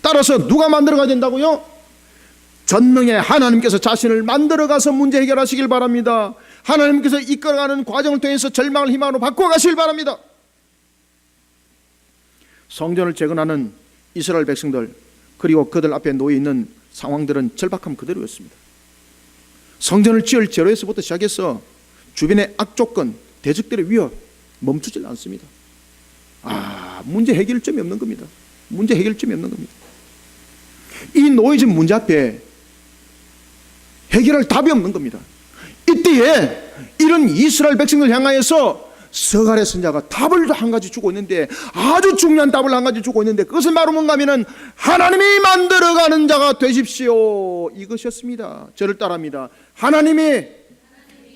따라서 누가 만들어가야 된다고요? 전능의 하나님께서 자신을 만들어가서 문제 해결하시길 바랍니다. 하나님께서 이끌어가는 과정을 통해서 절망을 희망으로 바꿔가시길 바랍니다. 성전을 재건하는 이스라엘 백성들, 그리고 그들 앞에 놓여있는 상황들은 절박함 그대로였습니다. 성전을 지을 재료에서부터 시작해서 주변의 악조건, 대적들의 위협 멈추질 않습니다. 문제 해결점이 없는 겁니다. 문제 해결점이 없는 겁니다. 이 놓여진 문제 앞에 해결할 답이 없는 겁니다. 이때에 이런 이스라엘 백성을 향하여서 서갈의 선자가 답을 한 가지 주고 있는데, 아주 중요한 답을 한 가지 주고 있는데, 그것은 바로 뭔가 하면은 하나님이 만들어가는 자가 되십시오, 이것이었습니다. 저를 따라합니다. 하나님이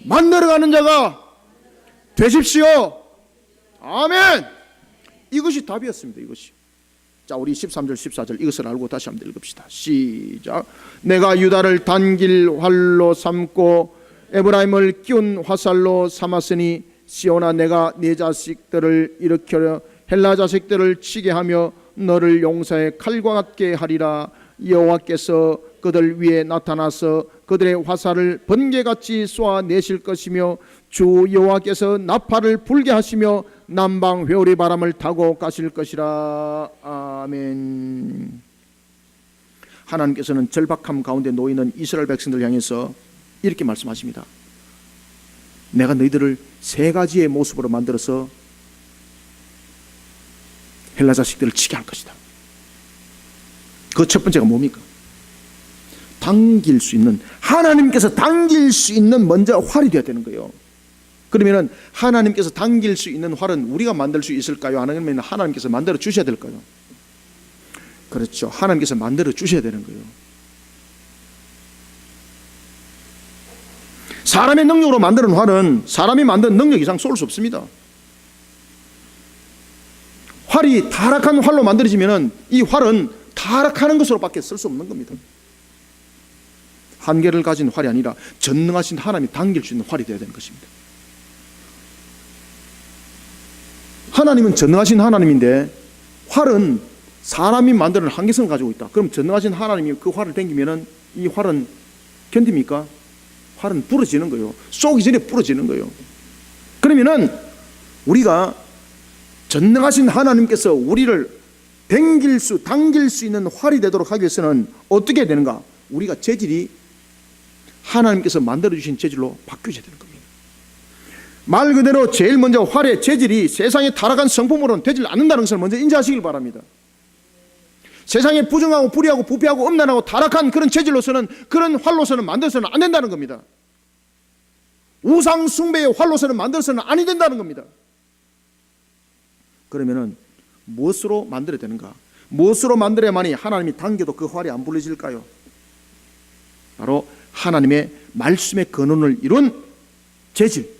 만들어가는 자가 되십시오. 아멘. 이것이 답이었습니다. 이것이. 자, 우리 13절 14절 이것을 알고 다시 한번 읽읍시다. 시작. 내가 유다를 단길 활로 삼고 에브라임을 끼운 화살로 삼았으니 시온아, 내가 네 자식들을 일으켜 헬라 자식들을 치게 하며 너를 용사의 칼과 같게 하리라. 여호와께서 그들 위에 나타나서 그들의 화살을 번개같이 쏘아내실 것이며 주 여호와께서 나팔을 불게 하시며 남방 회오리 바람을 타고 가실 것이라. 아멘. 하나님께서는 절박함 가운데 놓이는 이스라엘 백성들 향해서 이렇게 말씀하십니다. 내가 너희들을 세 가지의 모습으로 만들어서 헬라 자식들을 치게 할 것이다. 그 첫 번째가 뭡니까? 당길 수 있는, 하나님께서 당길 수 있는 먼저 활이 되어야 되는 거예요. 그러면 하나님께서 당길 수 있는 활은 우리가 만들 수 있을까요? 아니면 하나님께서 만들어 주셔야 될까요? 그렇죠. 하나님께서 만들어 주셔야 되는 거예요. 사람의 능력으로 만드는 활은 사람이 만든 능력 이상 쏠 수 없습니다. 활이 타락한 활로 만들어지면 이 활은 타락하는 것으로밖에 쓸 수 없는 겁니다. 한계를 가진 활이 아니라 전능하신 하나님이 당길 수 있는 활이 되어야 되는 것입니다. 하나님은 전능하신 하나님인데 활은 사람이 만드는 한계성을 가지고 있다. 그럼 전능하신 하나님이 그 활을 당기면 이 활은 견딥니까? 활은 부러지는 거예요. 쏘기 전에 부러지는 거예요. 그러면은 우리가 전능하신 하나님께서 우리를 당길 수 있는 활이 되도록 하기 위해서는 어떻게 해야 되는가? 우리가 재질이 하나님께서 만들어주신 재질로 바뀌어야 되는 겁니다. 말 그대로 제일 먼저 활의 재질이 세상에 타락한 성품으로는 되질 않는다는 것을 먼저 인지하시길 바랍니다. 세상에 부정하고 불의하고 부패하고 음란하고 타락한 그런 재질로서는, 그런 활로서는 만들어서는 안 된다는 겁니다. 우상 숭배의 활로서는 만들어서는 아니 된다는 겁니다. 그러면은 무엇으로 만들어야 되는가? 무엇으로 만들어야만이 하나님이 당겨도 그 활이 안 불러질까요? 바로 하나님의 말씀의 근원을 이룬 재질,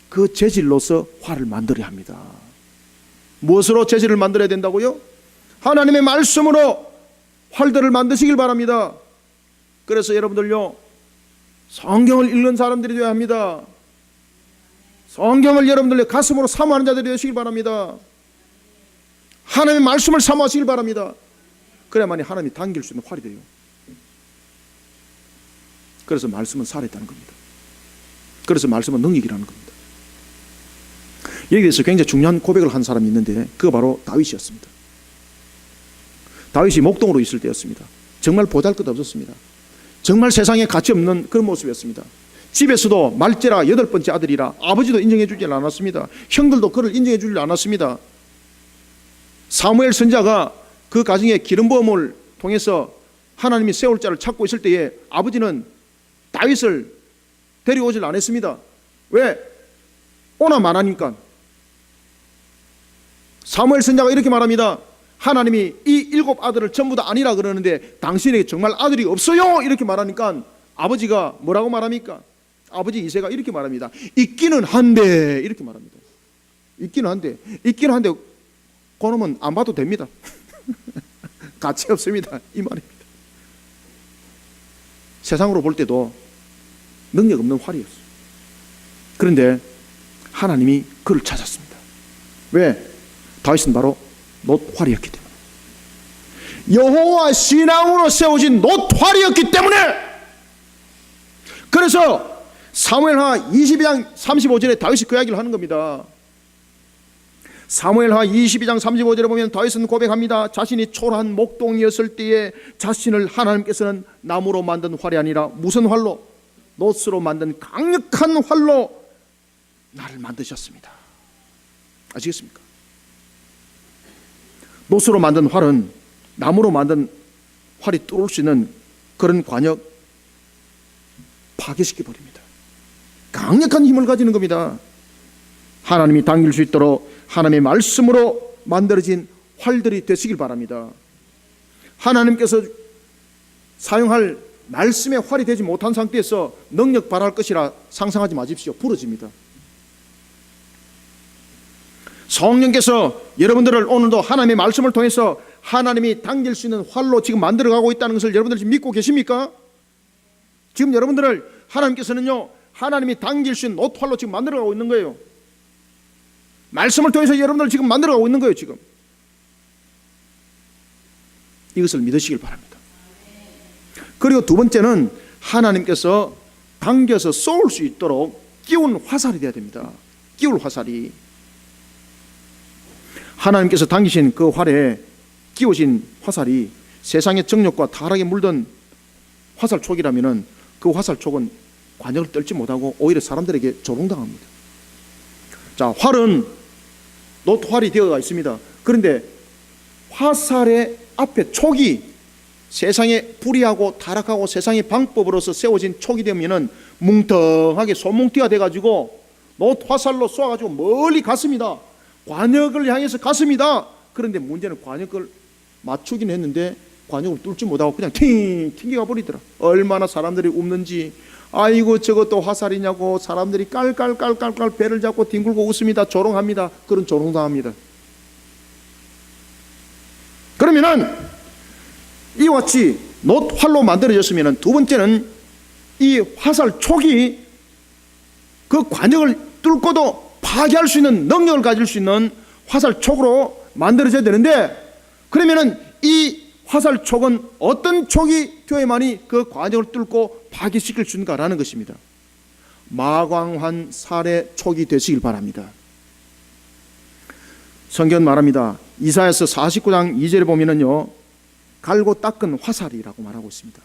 그 재질로서 활을 만들어야 합니다. 무엇으로 재질을 만들어야 된다고요? 하나님의 말씀으로 활들을 만드시길 바랍니다. 그래서 여러분들요, 성경을 읽는 사람들이 되어야 합니다. 성경을 여러분들의 가슴으로 사모하는 자들이 되시길 바랍니다. 하나님의 말씀을 사모하시길 바랍니다. 그래야만이 하나님이 당길 수 있는 활이 돼요. 그래서 말씀은 살아있다는 겁니다. 그래서 말씀은 능력이라는 겁니다. 여기에서 굉장히 중요한 고백을 한 사람이 있는데, 그거 바로 다윗이었습니다. 다윗이 목동으로 있을 때였습니다. 정말 보잘것없었습니다. 정말 세상에 가치 없는 그런 모습이었습니다. 집에서도 말제라 8번째 아들이라 아버지도 인정해 주지 않았습니다. 형들도 그를 인정해 주지 않았습니다. 사무엘 선지자가 그 가정에 기름 부음을 통해서 하나님이 세울 자를 찾고 있을 때에 아버지는 다윗을 데려오질 않았습니다. 왜? 오나 말하니까. 사무엘 선지자가 이렇게 말합니다. 하나님이 이 7 아들을 전부 다 아니라 그러는데 당신에게 정말 아들이 없어요, 이렇게 말하니까 아버지가 뭐라고 말합니까? 아버지 이새가 이렇게 말합니다. 있기는 한데, 이렇게 말합니다. 있기는 한데 그놈은 안 봐도 됩니다. 가치 없습니다, 이 말입니다. 세상으로 볼 때도 능력 없는 활이었어요. 그런데 하나님이 그를 찾았습니다. 왜? 다윗은 바로 놋활이었기 때문에, 여호와 신앙으로 세워진 놋활이었기 때문에. 그래서 사무엘하 22장 35절에 다윗이 그 이야기를 하는 겁니다. 사무엘하 22장 35절에 보면 다윗은 고백합니다. 자신이 초라한 목동이었을 때에 자신을 하나님께서는 나무로 만든 활이 아니라 무슨 활로? 놋으로 만든 강력한 활로 나를 만드셨습니다. 아시겠습니까? 놋으로 만든 활은 나무로 만든 활이 뚫을 수 있는 그런 관역 파괴시켜버립니다. 강력한 힘을 가지는 겁니다. 하나님이 당길 수 있도록 하나님의 말씀으로 만들어진 활들이 되시길 바랍니다. 하나님께서 사용할 말씀의 활이 되지 못한 상태에서 능력 발휘할 것이라 상상하지 마십시오. 부러집니다. 성령께서 여러분들을 오늘도 하나님의 말씀을 통해서 하나님이 당길 수 있는 활로 지금 만들어가고 있다는 것을 여러분들 지금 믿고 계십니까? 지금 여러분들을 하나님께서는요, 하나님이 당길 수 있는 놋활로 지금 만들어가고 있는 거예요. 말씀을 통해서 여러분들을 지금 만들어가고 있는 거예요. 지금 이것을 믿으시길 바랍니다. 그리고 두 번째는 하나님께서 당겨서 쏠 수 있도록 끼운 화살이 되어야 됩니다. 끼울 화살이, 하나님께서 당기신 그 활에 끼우신 화살이 세상의 정욕과 타락에 물든 화살촉이라면 그 화살촉은 관역을 떨지 못하고 오히려 사람들에게 조롱당합니다. 자, 활은 놋활이 되어가 있습니다. 그런데 화살의 앞에 촉이 세상에 불의하고 타락하고 세상의 방법으로서 세워진 촉이 되면은 뭉텅하게 손뭉티가 돼가지고 놋화살로 쏘아가지고 멀리 갔습니다. 관역을 향해서 갔습니다. 그런데 문제는 관역을 맞추긴 했는데 관역을 뚫지 못하고 그냥 튕겨가 버리더라. 얼마나 사람들이 웃는지, 아이고 저것도 화살이냐고 사람들이 깔깔깔깔깔 배를 잡고 뒹굴고 웃습니다. 조롱합니다. 그런 조롱당합니다. 그러면은 이와 같이 놋활로 만들어졌으면 두 번째는 이 화살 촉이 그 관역을 뚫고도 파괴할 수 있는 능력을 가질 수 있는 화살 촉으로 만들어져야 되는데, 그러면은 이 화살 촉은 어떤 촉이 되어야만이 그 관역을 뚫고 파괴시킬 수 있는가라는 것입니다. 마광환 살의 촉이 되시길 바랍니다. 성경 말합니다. 이사야서 49장 2절에 보면은요, 갈고 닦은 화살이라고 말하고 있습니다.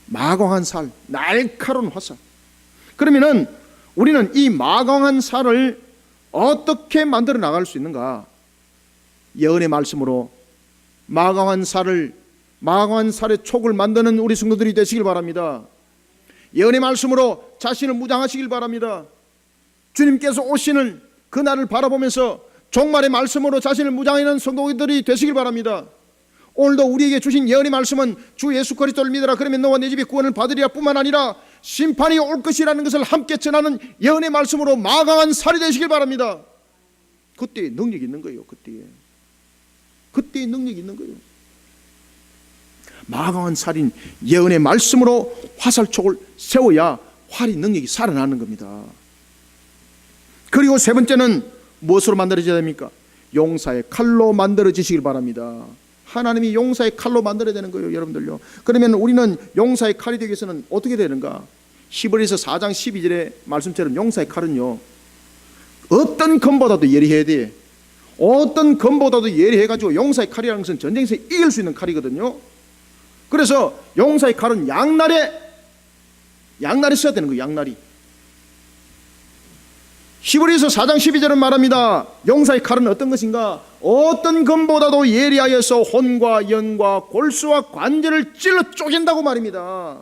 마광한 살, 날카로운 화살. 그러면은 우리는 이 마광한 살을 어떻게 만들어 나갈 수 있는가? 예언의 말씀으로 마광한 살의 촉을 만드는 우리 성도들이 되시길 바랍니다. 예언의 말씀으로 자신을 무장하시길 바랍니다. 주님께서 오시는 그날을 바라보면서 종말의 말씀으로 자신을 무장하는 성도들이 되시길 바랍니다. 오늘도 우리에게 주신 예언의 말씀은 주 예수 그리스도를 믿으라 그러면 너와 내 집이 구원을 받으리라 뿐만 아니라 심판이 올 것이라는 것을 함께 전하는 예언의 말씀으로 마강한 살이 되시길 바랍니다. 그때에 능력이 있는 거예요. 그때에 능력이 있는 거예요. 마강한 살인 예언의 말씀으로 화살촉을 세워야 활이 능력이 살아나는 겁니다. 그리고 세 번째는 무엇으로 만들어져야 됩니까? 용사의 칼로 만들어지시길 바랍니다. 하나님이 용사의 칼로 만들어야 되는 거예요, 여러분들요. 그러면 우리는 용사의 칼이 되기 위해서는 어떻게 되는가? 히브리서 4장 12절의 말씀처럼 용사의 칼은요, 어떤 검보다도 예리해야 돼. 어떤 검보다도 예리해가지고 용사의 칼이라는 것은 전쟁에서 이길 수 있는 칼이거든요. 그래서 용사의 칼은 양날에 써야 되는 거예요. 양날이. 히브리서 4장 12절은 말합니다. 용사의 칼은 어떤 것인가? 어떤 검보다도 예리하여서 혼과 영과 골수와 관절을 찔러 쪼갠다고 말입니다.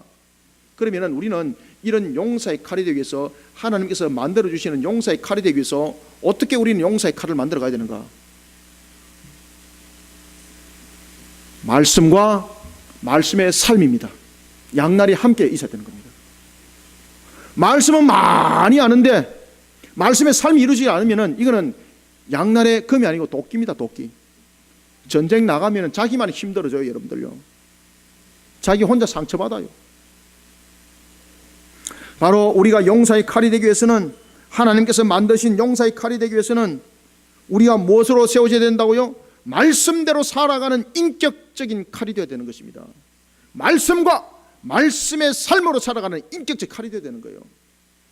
그러면 우리는 이런 용사의 칼이 되기 위해서, 하나님께서 만들어주시는 용사의 칼이 되기 위해서 어떻게 우리는 용사의 칼을 만들어 가야 되는가? 말씀과 말씀의 삶입니다. 양날이 함께 있어야 되는 겁니다. 말씀은 많이 아는데 말씀의 삶이 이루어지지 않으면 이거는 양날의 검이 아니고 도끼입니다. 도끼. 전쟁 나가면 자기만 힘들어져요, 여러분들요. 자기 혼자 상처받아요. 바로 우리가 용사의 칼이 되기 위해서는, 하나님께서 만드신 용사의 칼이 되기 위해서는 우리가 무엇으로 세워져야 된다고요? 말씀대로 살아가는 인격적인 칼이 되어야 되는 것입니다. 말씀과 말씀의 삶으로 살아가는 인격적 칼이 되어야 되는 거예요.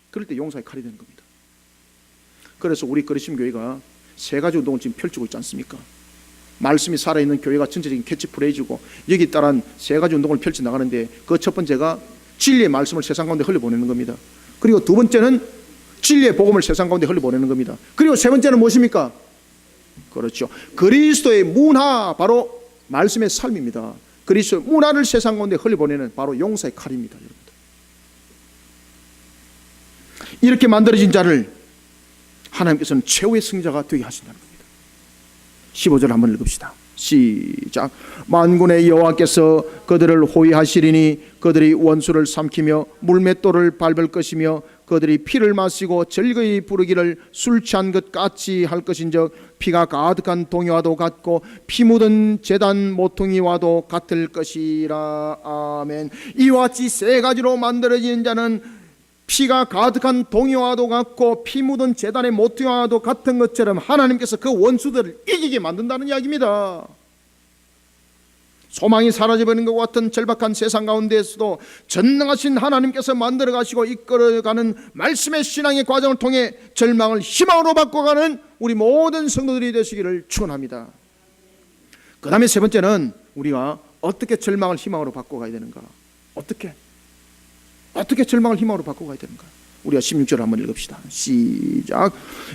그럴 때 용사의 칼이 되는 겁니다. 그래서 우리 그리스도 교회가 세 가지 운동을 지금 펼치고 있지 않습니까? 말씀이 살아있는 교회가 전체적인 캐치프레이즈고, 여기 따른 세 가지 운동을 펼쳐 나가는데, 그 첫 번째가 진리의 말씀을 세상 가운데 흘려보내는 겁니다. 그리고 두 번째는 진리의 복음을 세상 가운데 흘려보내는 겁니다. 그리고 세 번째는 무엇입니까? 그렇죠, 그리스도의 문화, 바로 말씀의 삶입니다. 그리스도의 문화를 세상 가운데 흘려보내는 바로 용사의 칼입니다. 여러분들, 이렇게 만들어진 자를 하나님께서는 최후의 승자가 되게 하신다는 겁니다. 15절 한번 읽읍시다. 시작. 만군의 여호와께서 그들을 호위하시리니 그들이 원수를 삼키며 물맷돌을 밟을 것이며 그들이 피를 마시고 즐거이 부르기를 술 취한 것 같이 할 것인즉 피가 가득한 동이와도 같고 피 묻은 제단 모퉁이와도 같을 것이라. 아멘. 이와 같이 세 가지로 만들어진 자는 피가 가득한 동이와도 같고 피 묻은 제단의 모퉁이와도 같은 것처럼 하나님께서 그 원수들을 이기게 만든다는 이야기입니다. 소망이 사라져버리는 것 같은 절박한 세상 가운데에서도 전능하신 하나님께서 만들어 가시고 이끌어가는 말씀의 신앙의 과정을 통해 절망을 희망으로 바꿔가는 우리 모든 성도들이 되시기를 축원합니다. 그 다음에 세 번째는 우리가 어떻게 절망을 희망으로 바꿔가야 되는가? 어떻게? 어떻게 절망을 희망으로 바꿔가야 되는가? 우리가 16절 한번 읽읍시다. 시작.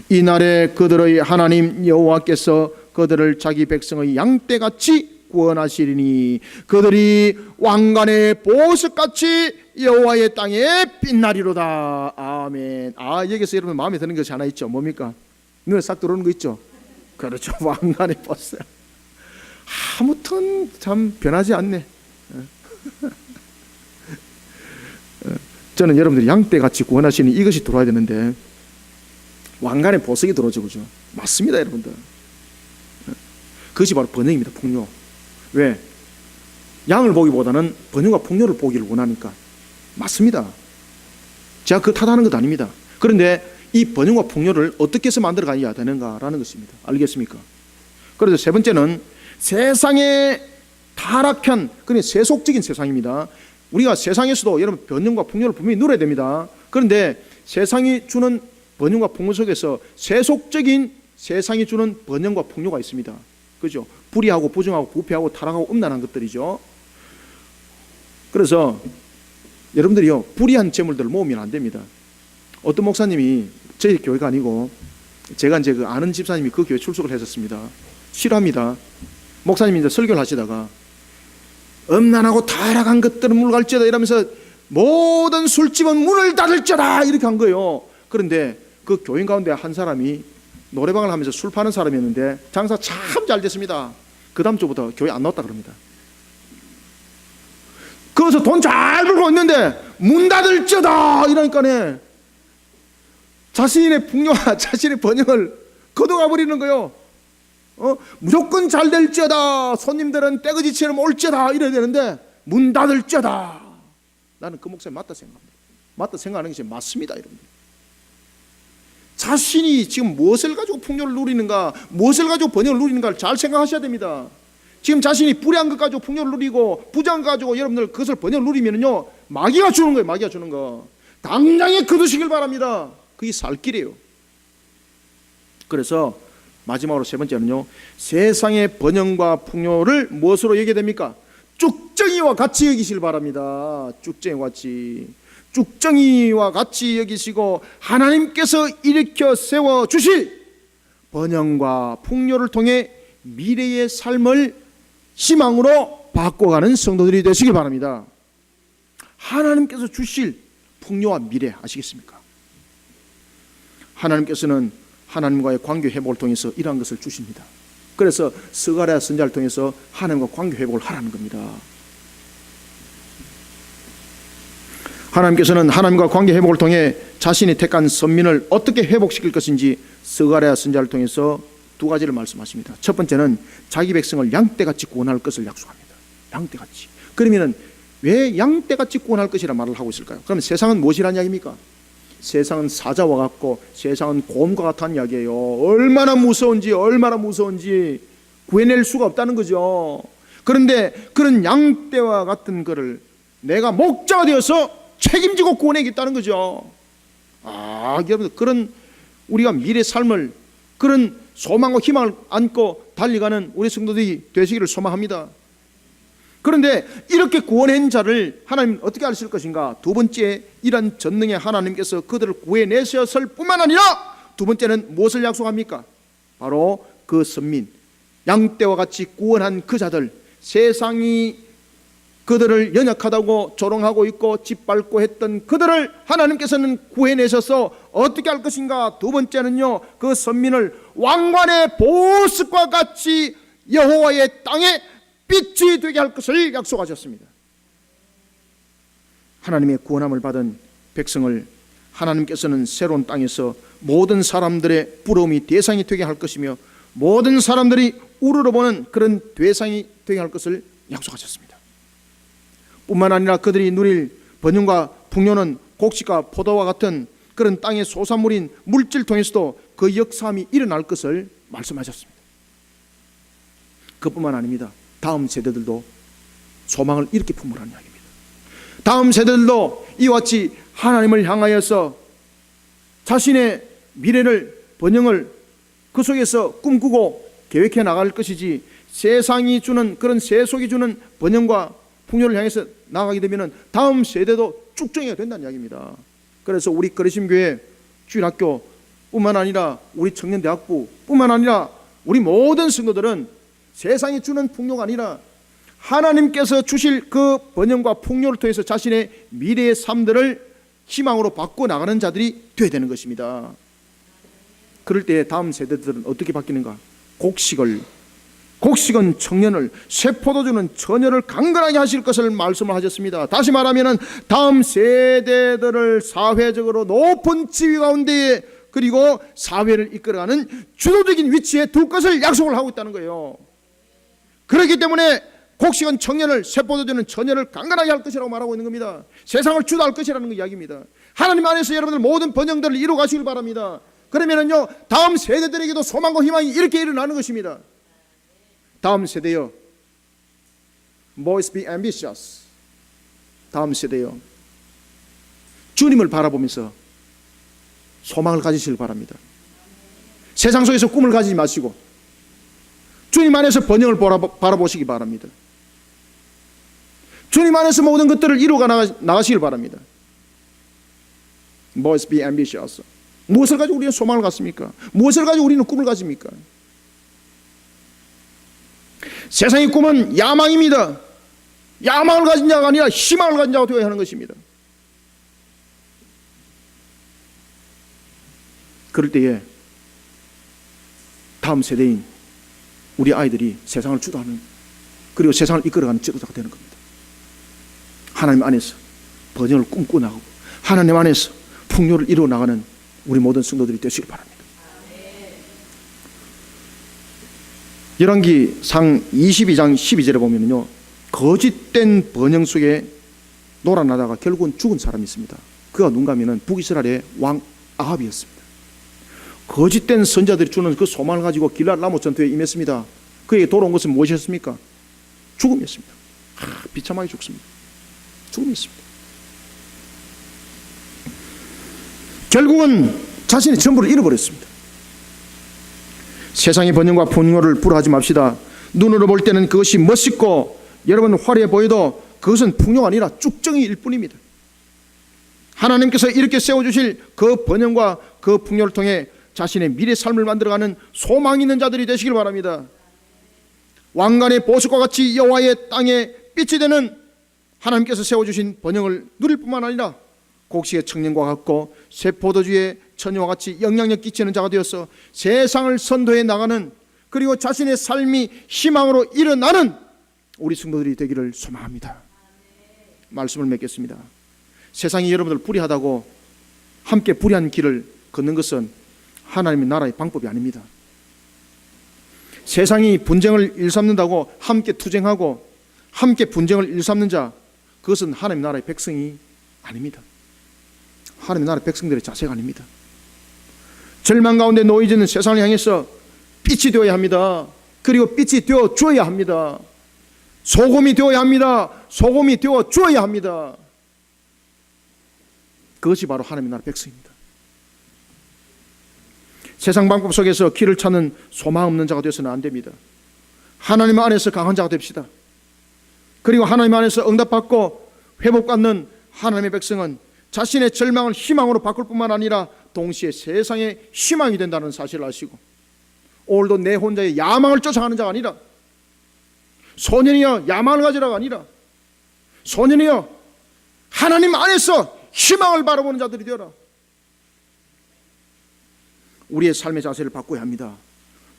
이날에 그들의 하나님 여호와께서 그들을 자기 백성의 양떼같이 구원하시리니 그들이 왕관의 보석같이 여호와의 땅에 빛나리로다. 아멘. 여기서 여러분 마음에 드는 것이 하나 있죠. 뭡니까? 눈에 싹 들어오는 거 있죠. 그렇죠. 왕관의 보석. 아무튼 참 변하지 않네. 저는 여러분들이 양떼같이 구원하시니 이것이 들어와야 되는데 왕관의 보석이 들어오죠. 그죠? 맞습니다, 여러분들. 그것이 바로 번영입니다. 풍요. 왜? 양을 보기보다는 번영과 풍요를 보기를 원하니까. 맞습니다. 제가 그 탓하는 것도 아닙니다. 그런데 이 번영과 풍요를 어떻게 해서 만들어 가야 되는가라는 것입니다. 알겠습니까? 그래서 세 번째는 세상의 타락한, 그러니까 세속적인 세상입니다. 우리가 세상에서도 여러분 번영과 풍요를 분명히 누려야 됩니다. 그런데 세상이 주는 번영과 풍요 속에서 세속적인 세상이 주는 번영과 풍요가 있습니다. 그죠? 불의하고 부정하고 부패하고 타락하고 음란한 것들이죠. 그래서 여러분들이요, 불의한 재물들을 모으면 안 됩니다. 어떤 목사님이 저희 교회가 아니고 제가 이제 그 아는 집사님이 그 교회 출석을 했었습니다. 싫어합니다. 목사님이 이제 설교를 하시다가 음란하고 타락한 것들은 물갈지어다 이러면서 모든 술집은 문을 닫을지어다 이렇게 한 거예요. 그런데 그 교인 가운데 한 사람이 노래방을 하면서 술 파는 사람이었는데 장사 참 잘 됐습니다. 그 다음 주부터 교회 안 나왔다 그럽니다. 거기서 돈 잘 벌고 있는데 문 닫을지어다 이러니까네 자신의 풍요와 자신의 번영을 거둬가 버리는 거예요. 무조건 잘 될지어다, 손님들은 떼거지처럼 올지어다 이래야 되는데 문 닫을지어다. 나는 그 목사님 맞다 생각합니다. 맞다 생각하는 것이 맞습니다. 여러분들, 자신이 지금 무엇을 가지고 풍요를 누리는가, 무엇을 가지고 번영을 누리는가를 잘 생각하셔야 됩니다. 지금 자신이 불의한 것 가지고 풍요를 누리고 부정한 것 가지고 여러분들 그것을 번영을 누리면요 마귀가 주는 거예요. 마귀가 주는 거 당장에 거두시길 바랍니다. 그게 살 길이에요. 그래서 마지막으로 세 번째는요, 세상의 번영과 풍요를 무엇으로 얘기해야 됩니까? 쭉정이와 같이 여기시길 바랍니다. 쭉정이와 같이 여기시고 하나님께서 일으켜 세워 주실 번영과 풍요를 통해 미래의 삶을 희망으로 바꿔가는 성도들이 되시길 바랍니다. 하나님께서 주실 풍요와 미래 아시겠습니까? 하나님께서는 하나님과의 관계 회복을 통해서 이러한 것을 주십니다. 그래서 스가랴 선지자를 통해서 하나님과 관계 회복을 하라는 겁니다. 하나님께서는 하나님과 관계 회복을 통해 자신이 택한 선민을 어떻게 회복시킬 것인지 스가랴 선지자를 통해서 두 가지를 말씀하십니다. 첫 번째는 자기 백성을 양떼같이 구원할 것을 약속합니다. 양떼같이. 그러면 왜 양떼같이 구원할 것이라 말을 하고 있을까요? 그러면 세상은 무엇이라는 이야기입니까? 세상은 사자와 같고 세상은 곰과 같다는 이야기예요. 얼마나 무서운지 구해낼 수가 없다는 거죠. 그런데 그런 양떼와 같은 것을 내가 목자가 되어서 책임지고 구원하겠다는 거죠. 여러분, 그런 우리가 미래 삶을, 그런 소망과 희망을 안고 달려가는 우리 성도들이 되시기를 소망합니다. 그런데 이렇게 구원한 자를 하나님 어떻게 하실 것인가? 두 번째, 이런 전능의 하나님께서 그들을 구해내셨을 뿐만 아니라 두 번째는 무엇을 약속합니까? 바로 그 선민, 양떼와 같이 구원한 그 자들, 세상이 그들을 연약하다고 조롱하고 있고 짓밟고 했던 그들을 하나님께서는 구해내셔서 어떻게 할 것인가? 두 번째는요, 그 선민을 왕관의 보석과 같이 여호와의 땅에 빛이 되게 할 것을 약속하셨습니다. 하나님의 구원함을 받은 백성을 하나님께서는 새로운 땅에서 모든 사람들의 부러움이 대상이 되게 할 것이며 모든 사람들이 우러러보는 그런 대상이 되게 할 것을 약속하셨습니다. 뿐만 아니라 그들이 누릴 번영과 풍요는 곡식과 포도와 같은 그런 땅의 소산물인 물질 통해서도 그 역사함이 일어날 것을 말씀하셨습니다. 그뿐만 아닙니다. 다음 세대들도 소망을 이렇게 품으라는 이야기입니다. 다음 세대들도 이와 같이 하나님을 향하여서 자신의 미래를, 번영을 그 속에서 꿈꾸고 계획해 나갈 것이지, 세상이 주는, 그런 세속이 주는 번영과 풍요를 향해서 나아가게 되면 다음 세대도 쭉정이가 된다는 이야기입니다. 그래서 우리 그리심교회 주일학교 뿐만 아니라 우리 청년대학부 뿐만 아니라 우리 모든 성도들은 세상이 주는 풍요가 아니라 하나님께서 주실 그 번영과 풍요를 통해서 자신의 미래의 삶들을 희망으로 바꿔나가는 자들이 되어야 되는 것입니다. 그럴 때 다음 세대들은 어떻게 바뀌는가? 곡식은 청년을, 새 포도주는 처녀를 강건하게 하실 것을 말씀을 하셨습니다. 다시 말하면 다음 세대들을 사회적으로 높은 지위 가운데 그리고 사회를 이끌어가는 주도적인 위치에 둘 것을 약속을 하고 있다는 거예요. 그렇기 때문에 곡식은 청년을, 새 포도주는 처녀를 강건하게 할 것이라고 말하고 있는 겁니다. 세상을 주도할 것이라는 이야기입니다. 하나님 안에서 여러분들 모든 번영들을 이루어 가시길 바랍니다. 그러면은요, 다음 세대들에게도 소망과 희망이 이렇게 일어나는 것입니다. 다음 세대요, Boys be ambitious. 다음 세대요, 주님을 바라보면서 소망을 가지시길 바랍니다. 세상 속에서 꿈을 가지지 마시고 주님 안에서 번영을 바라보시기 바랍니다. 주님 안에서 모든 것들을 이루어 나가시길 바랍니다. Boys be ambitious. 무엇을 가지고 우리는 소망을 갖습니까? 무엇을 가지고 우리는 꿈을 가집니까? 세상의 꿈은 야망입니다. 야망을 가진 자가 아니라 희망을 가진 자가 되어야 하는 것입니다. 그럴 때에 다음 세대인 우리 아이들이 세상을 주도하는, 그리고 세상을 이끌어가는 지도자가 되는 겁니다. 하나님 안에서 번영을 꿈꾸고 나가고 하나님 안에서 풍요를 이루어 나가는 우리 모든 성도들이 되시길 바랍니다. 열왕기상 22장 12절에 보면요, 거짓된 번영 속에 놀아나다가 결국은 죽은 사람이 있습니다. 그가 누군가 하면 북이스라엘의 왕 아합이었습니다. 거짓된 선자들이 주는 그 소망을 가지고 길랄 라모 전투에 임했습니다. 그에게 돌아온 것은 무엇이었습니까? 죽음이었습니다. 비참하게 죽습니다. 죽음이었습니다. 결국은 자신의 전부를 잃어버렸습니다. 세상의 번영과 풍요를 부러워하지 맙시다. 눈으로 볼 때는 그것이 멋있고 여러분 화려해 보여도 그것은 풍요가 아니라 쭉정이일 뿐입니다. 하나님께서 이렇게 세워주실 그 번영과 그 풍요를 통해 자신의 미래 삶을 만들어가는 소망 있는 자들이 되시길 바랍니다. 왕관의 보석과 같이 여호와의 땅에 빛이 되는 하나님께서 세워주신 번영을 누릴 뿐만 아니라 곡식의 청년과 같고 새 포도주의 처녀와 같이 영향력 끼치는 자가 되어서 세상을 선도해 나가는, 그리고 자신의 삶이 희망으로 일어나는 우리 성도들이 되기를 소망합니다. 말씀을 맺겠습니다. 세상이 여러분들 불의하다고 함께 불의한 길을 걷는 것은 하나님의 나라의 방법이 아닙니다. 세상이 분쟁을 일삼는다고 함께 투쟁하고 함께 분쟁을 일삼는 자, 그것은 하나님의 나라의 백성이 아닙니다. 하나님의 나라의 백성들의 자세가 아닙니다. 절망 가운데 놓여있는 세상을 향해서 빛이 되어야 합니다. 그리고 빛이 되어 주어야 합니다. 소금이 되어야 합니다. 소금이 되어 주어야 합니다. 그것이 바로 하나님의 나라 백성입니다. 세상 방법 속에서 길을 찾는 소망 없는 자가 되어서는 안 됩니다. 하나님 안에서 강한 자가 됩시다. 그리고 하나님 안에서 응답받고 회복받는 하나님의 백성은 자신의 절망을 희망으로 바꿀 뿐만 아니라 동시에 세상의 희망이 된다는 사실을 아시고, 오늘도 내 혼자의 야망을 쫓아가는 자가 아니라, 소년이여 야망을 가지라가 아니라, 소년이여 하나님 안에서 희망을 바라보는 자들이 되어라. 우리의 삶의 자세를 바꿔야 합니다.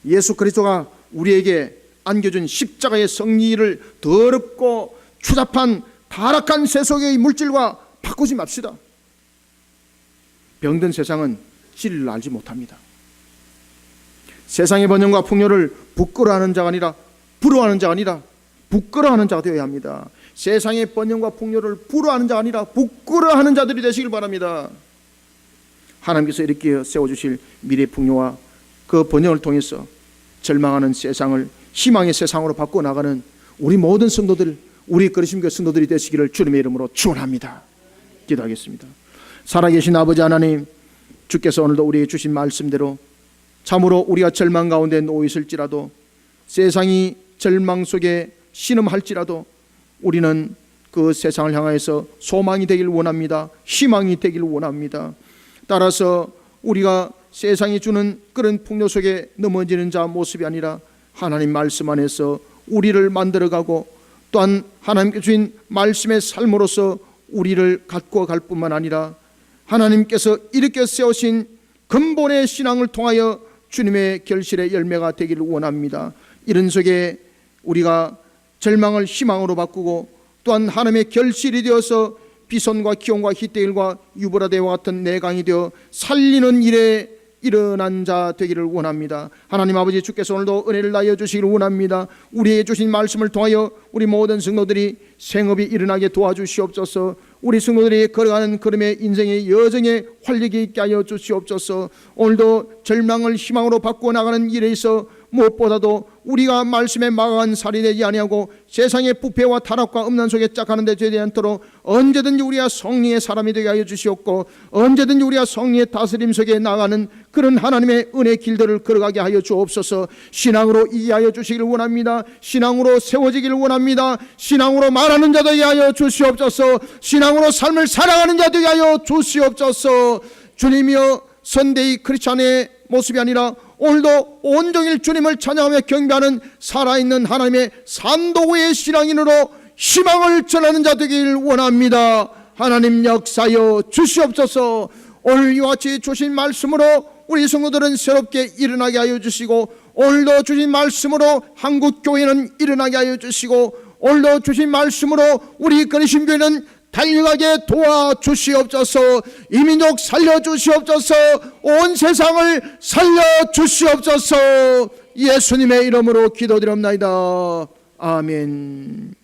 예수 그리스도가 우리에게 안겨준 십자가의 성리를 더럽고 추잡한 타락한 세속의 물질과 바꾸지 맙시다. 병든 세상은 진리를 알지 못합니다. 세상의 번영과 풍요를 부끄러워하는 자가 아니라, 부러워하는 자가 아니라 부끄러워하는 자가 되어야 합니다. 세상의 번영과 풍요를 부러워하는 자가 아니라 부끄러워하는 자들이 되시길 바랍니다. 하나님께서 이렇게 세워주실 미래 풍요와 그 번영을 통해서 절망하는 세상을 희망의 세상으로 바꿔나가는 우리 모든 성도들, 우리 그리심교회 성도들이 되시기를 주님의 이름으로 축원합니다. 기도하겠습니다. 살아계신 아버지 하나님, 주께서 오늘도 우리에게 주신 말씀대로 참으로 우리가 절망 가운데 놓여 있을지라도, 세상이 절망 속에 신음할지라도 우리는 그 세상을 향해서 소망이 되길 원합니다. 희망이 되길 원합니다. 따라서 우리가 세상이 주는 그런 풍요 속에 넘어지는 자 모습이 아니라 하나님 말씀 안에서 우리를 만들어가고 또한 하나님께 주신 말씀의 삶으로서 우리를 갖고 갈 뿐만 아니라 하나님께서 일으켜 세우신 근본의 신앙을 통하여 주님의 결실의 열매가 되기를 원합니다. 이런 속에 우리가 절망을 희망으로 바꾸고 또한 하나님의 결실이 되어서 비손과 기온과 히데일과 유브라데와 같은 내강이 되어 살리는 일에 일어난 자 되기를 원합니다. 하나님 아버지, 주께서 오늘도 은혜를 나여 주시기를 원합니다. 우리에게 주신 말씀을 통하여 우리 모든 성도들이 생업이 일어나게 도와주시옵소서. 우리 성도들이 걸어가는 걸음의 인생의 여정에 활력이 있게 하여 주시옵소서. 오늘도 절망을 희망으로 바꾸어 나가는 일에 있어 무엇보다도 우리가 말씀에 막아간 살이 되지 아니하고 세상의 부패와 타락과 음란 속에 짝하는 데 되지 않도록 언제든지 우리가 성령의 사람이 되게 하여 주시옵고 언제든지 우리가 성령의 다스림 속에 나가는 그런 하나님의 은혜 길들을 걸어가게 하여 주옵소서. 신앙으로 이해하여 주시기를 원합니다. 신앙으로 세워지기를 원합니다. 신앙으로 말하는 자 되게 하여 주시옵소서. 신앙으로 삶을 살아가는 자 되게 하여 주시옵소서. 주님이여, 선대의 크리스찬의 모습이 아니라 오늘도 온종일 주님을 찬양하며 경배하는 살아있는 하나님의 산도구의 신앙인으로 희망을 전하는 자 되길 원합니다. 하나님 역사여 주시옵소서. 오늘 이와 같이 주신 말씀으로 우리 성도들은 새롭게 일어나게 하여 주시고 오늘도 주신 말씀으로 한국교회는 일어나게 하여 주시고 오늘도 주신 말씀으로 우리 그리심교회는 달려가게 도와주시옵소서. 이 민족 살려주시옵소서. 온 세상을 살려주시옵소서. 예수님의 이름으로 기도드립니다. 아멘.